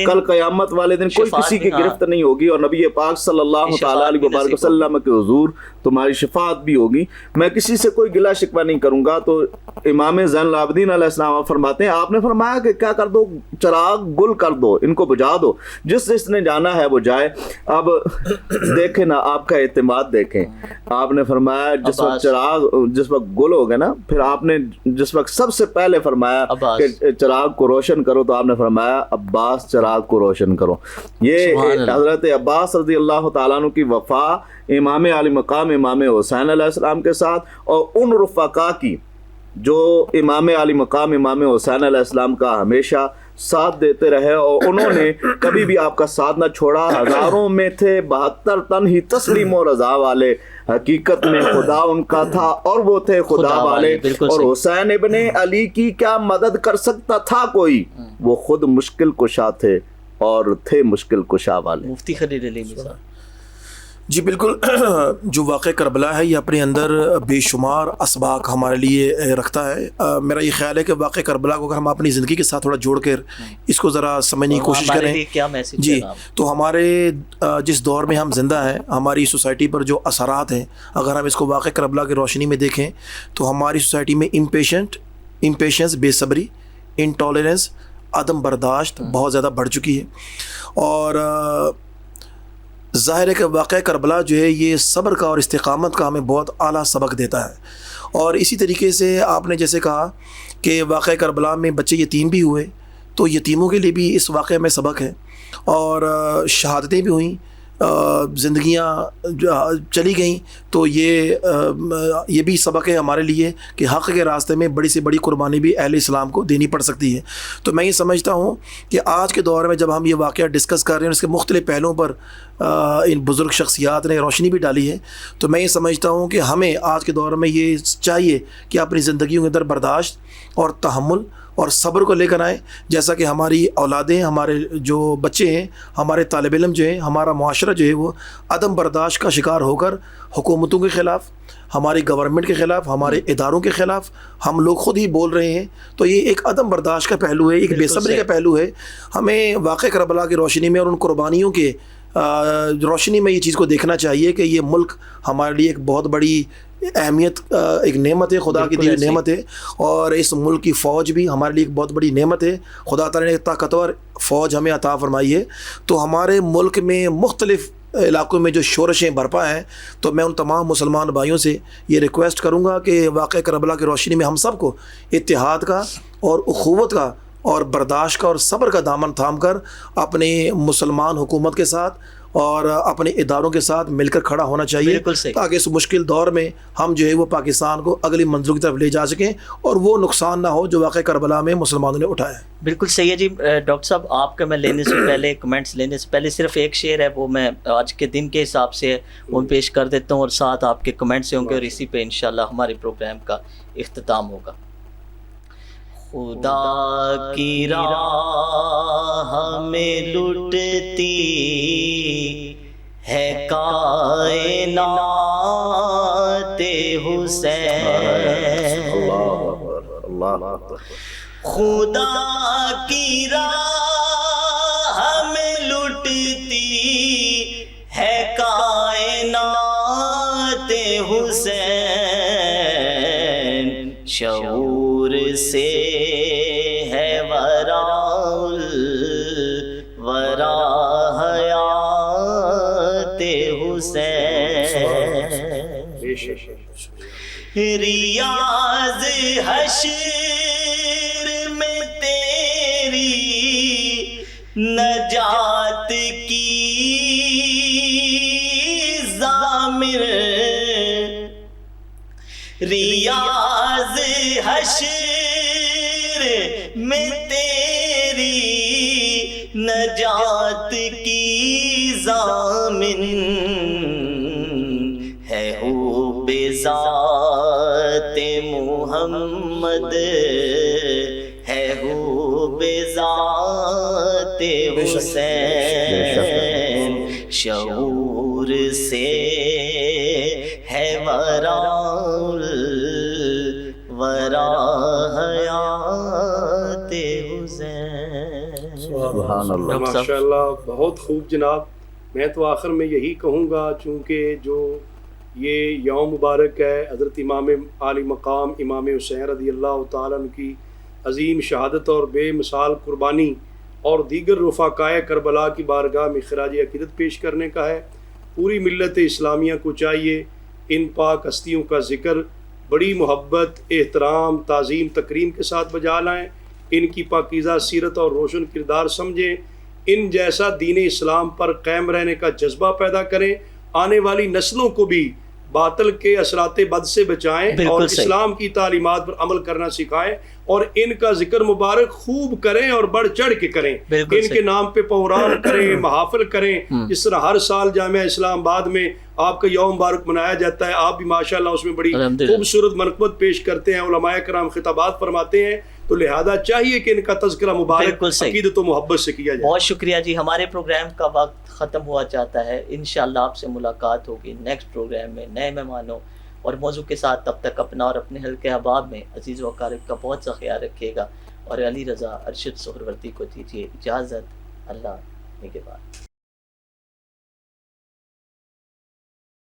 Speaker 4: کل قیامت والے دن کوئی کسی کی گرفت نہیں ہوگی اور نبی پاک صلی اللہ تعالیٰ علیہ وبارک وسلم کے حضور تمہاری شفاعت بھی ہوگی. میں کسی سے کوئی گلا شکوہ نہیں کروں گا. تو امام زین العابدین علیہ السلام آپ فرماتے ہیں آپ نے فرمایا کہ کیا کر دو، چراغ گل کر دو، ان کو بجھا دو، جس نے جانا ہے وہ جائے. اب دیکھیں نا آپ کا اعتماد دیکھیں. آپ نے فرمایا جس وقت گل ہو گئے نا، پھر آپ نے جس وقت سب سے پہلے فرمایا کہ چراغ کو روشن کرو تو آپ نے فرمایا عباس چراغ کو روشن کرو. یہ حضرت عباس رضی اللہ تعالیٰ عنہ کی وفا امام علی مقام امام حسین علیہ السلام کے ساتھ اور ان رفقا کی جو امام علی مقام امام حسین علیہ السلام کا ہمیشہ ساتھ دیتے رہے اور انہوں نے کبھی بھی آپ کا ساتھ نہ چھوڑا. ہزاروں میں تھے 72 تن ہی تسلیم و رضا والے، حقیقت میں خدا ان کا تھا اور وہ تھے خدا والے. اور حسین ابن علی کی کیا مدد کر سکتا تھا کوئی، وہ خود مشکل کشا تھے اور تھے مشکل کشا والے.
Speaker 1: مفتی خلیل علی مرزا
Speaker 3: جی بالکل. جو واقعہ کربلا ہے یہ اپنے اندر بے شمار اسباق ہمارے لیے رکھتا ہے. میرا یہ خیال ہے کہ واقعہ کربلا کو اگر ہم اپنی زندگی کے ساتھ تھوڑا جوڑ کر اس کو ذرا سمجھنے کی کوشش کریں جی تو ہمارے جس دور میں ہم زندہ ہیں، ہماری سوسائٹی پر جو اثرات ہیں اگر ہم اس کو واقعہ کربلا کی روشنی میں دیکھیں تو ہماری سوسائٹی میں امپیشنس، بے صبری، انٹالرنس، عدم برداشت بہت زیادہ بڑھ چکی ہے. اور ظاہر ہے کہ واقعہ کربلا جو ہے یہ صبر کا اور استقامت کا ہمیں بہت اعلیٰ سبق دیتا ہے. اور اسی طریقے سے آپ نے جیسے کہا کہ واقعہ کربلا میں بچے یتیم بھی ہوئے تو یتیموں کے لیے بھی اس واقعے میں سبق ہے اور شہادتیں بھی ہوئیں، زندگیاں چلی گئیں تو یہ بھی سبق ہے ہمارے لیے کہ حق کے راستے میں بڑی سے بڑی قربانی بھی اہل اسلام کو دینی پڑ سکتی ہے. تو میں یہ سمجھتا ہوں کہ آج کے دور میں جب ہم یہ واقعہ ڈسکس کر رہے ہیں اس کے مختلف پہلوؤں پر ان بزرگ شخصیات نے روشنی بھی ڈالی ہے، تو میں یہ سمجھتا ہوں کہ ہمیں آج کے دور میں یہ چاہیے کہ اپنی زندگیوں کے اندر برداشت اور تحمل اور صبر کو لے کر آئیں. جیسا کہ ہماری اولادیں، ہمارے جو بچے ہیں، ہمارے طالب علم جو ہیں، ہمارا معاشرہ جو ہے وہ عدم برداشت کا شکار ہو کر حکومتوں کے خلاف، ہماری گورنمنٹ کے خلاف، ہمارے اداروں کے خلاف ہم لوگ خود ہی بول رہے ہیں. تو یہ ایک عدم برداشت کا پہلو ہے، ایک بے صبری کا پہلو ہے. ہمیں واقع کربلا کی روشنی میں اور ان قربانیوں کے روشنی میں یہ چیز کو دیکھنا چاہیے کہ یہ ملک ہمارے لیے ایک بہت بڑی اہمیت، ایک نعمت ہے، خدا کی دی نعمت ہے. اور اس ملک کی فوج بھی ہمارے لیے ایک بہت بڑی نعمت ہے. خدا تعالیٰ نے ایک طاقتور فوج ہمیں عطا فرمائی ہے. تو ہمارے ملک میں مختلف علاقوں میں جو شورشیں برپا ہیں تو میں ان تمام مسلمان بھائیوں سے یہ ریکویسٹ کروں گا کہ واقعہ کربلا کی روشنی میں ہم سب کو اتحاد کا اور اخوت کا اور برداشت کا اور صبر کا دامن تھام کر اپنے مسلمان حکومت کے ساتھ اور اپنے اداروں کے ساتھ مل کر کھڑا ہونا چاہیے تاکہ اس مشکل دور میں ہم جو ہے وہ پاکستان کو اگلی منزل کی طرف لے جا سکیں اور وہ نقصان نہ ہو جو واقعہ کربلا میں مسلمانوں نے اٹھایا ہے.
Speaker 1: بالکل صحیح ہے جی. ڈاکٹر صاحب آپ کا میں لینے سے پہلے کمنٹس لینے سے پہلے صرف ایک شعر ہے وہ میں آج کے دن کے حساب سے وہ پیش کر دیتا ہوں اور ساتھ آپ کے کمنٹس ہوں گے اور اسی پہ انشاءاللہ ہمارے پروگرام کا اختتام ہوگا. خدا کی راہ میں لٹتی ہے کائنات حسین، خدا کی راہ ریاض حشر میں تیری نجات کی ضامر، ریاض حشر میں تیری نجات کی ضامن ہے ہو بذات محمد، ہے ہو بذات حسین، شعور سے ہے ورا حیات حسین۔
Speaker 4: سبحان اللہ۔
Speaker 2: ماشاء اللہ، بہت خوب جناب۔ میں تو آخر میں یہی کہوں گا، چونکہ جو یہ یوم مبارک ہے حضرت امام عالی مقام امام حسین رضی اللہ تعالیٰ عنہ کی عظیم شہادت اور بے مثال قربانی اور دیگر رفقائے کربلا کی بارگاہ میں خراج عقیدت پیش کرنے کا ہے۔ پوری ملت اسلامیہ کو چاہیے ان پاک ہستیوں کا ذکر بڑی محبت، احترام، تعظیم، تکریم کے ساتھ بجا لائیں، ان کی پاکیزہ سیرت اور روشن کردار سمجھیں، ان جیسا دین اسلام پر قائم رہنے کا جذبہ پیدا کریں، آنے والی نسلوں کو بھی باطل کے اثرات بد سے بچائیں اور اسلام کی تعلیمات پر عمل کرنا سکھائیں، اور ان کا ذکر مبارک خوب کریں اور بڑھ چڑھ کے کریں، ان کے نام پہ پروگرام کریں، محافل کریں۔ جس طرح ہر سال جامعہ اسلام آباد میں آپ کا یوم مبارک منایا جاتا ہے، آپ بھی ماشاءاللہ اس میں بڑی خوبصورت منقبت پیش کرتے ہیں، علماء کرام خطابات فرماتے ہیں، تو لہذا چاہیے کہ ان کا تذکرہ مبارک عقیدت و محبت سے کیا جائے۔
Speaker 1: بہت شکریہ جی، ہمارے پروگرام کا وقت ختم ہوا چاہتا ہے، انشاءاللہ آپ سے ملاقات ہوگی نیکسٹ پروگرام میں نئے مہمانوں اور موضوع کے ساتھ۔ تب تک اپنا اور اپنے حلقے احباب میں عزیز و اقارب کا بہت سا خیال رکھیے گا، اور علی رضا ارشد سہروردی کو دیجیے اجازت۔ اللہ نگہبان۔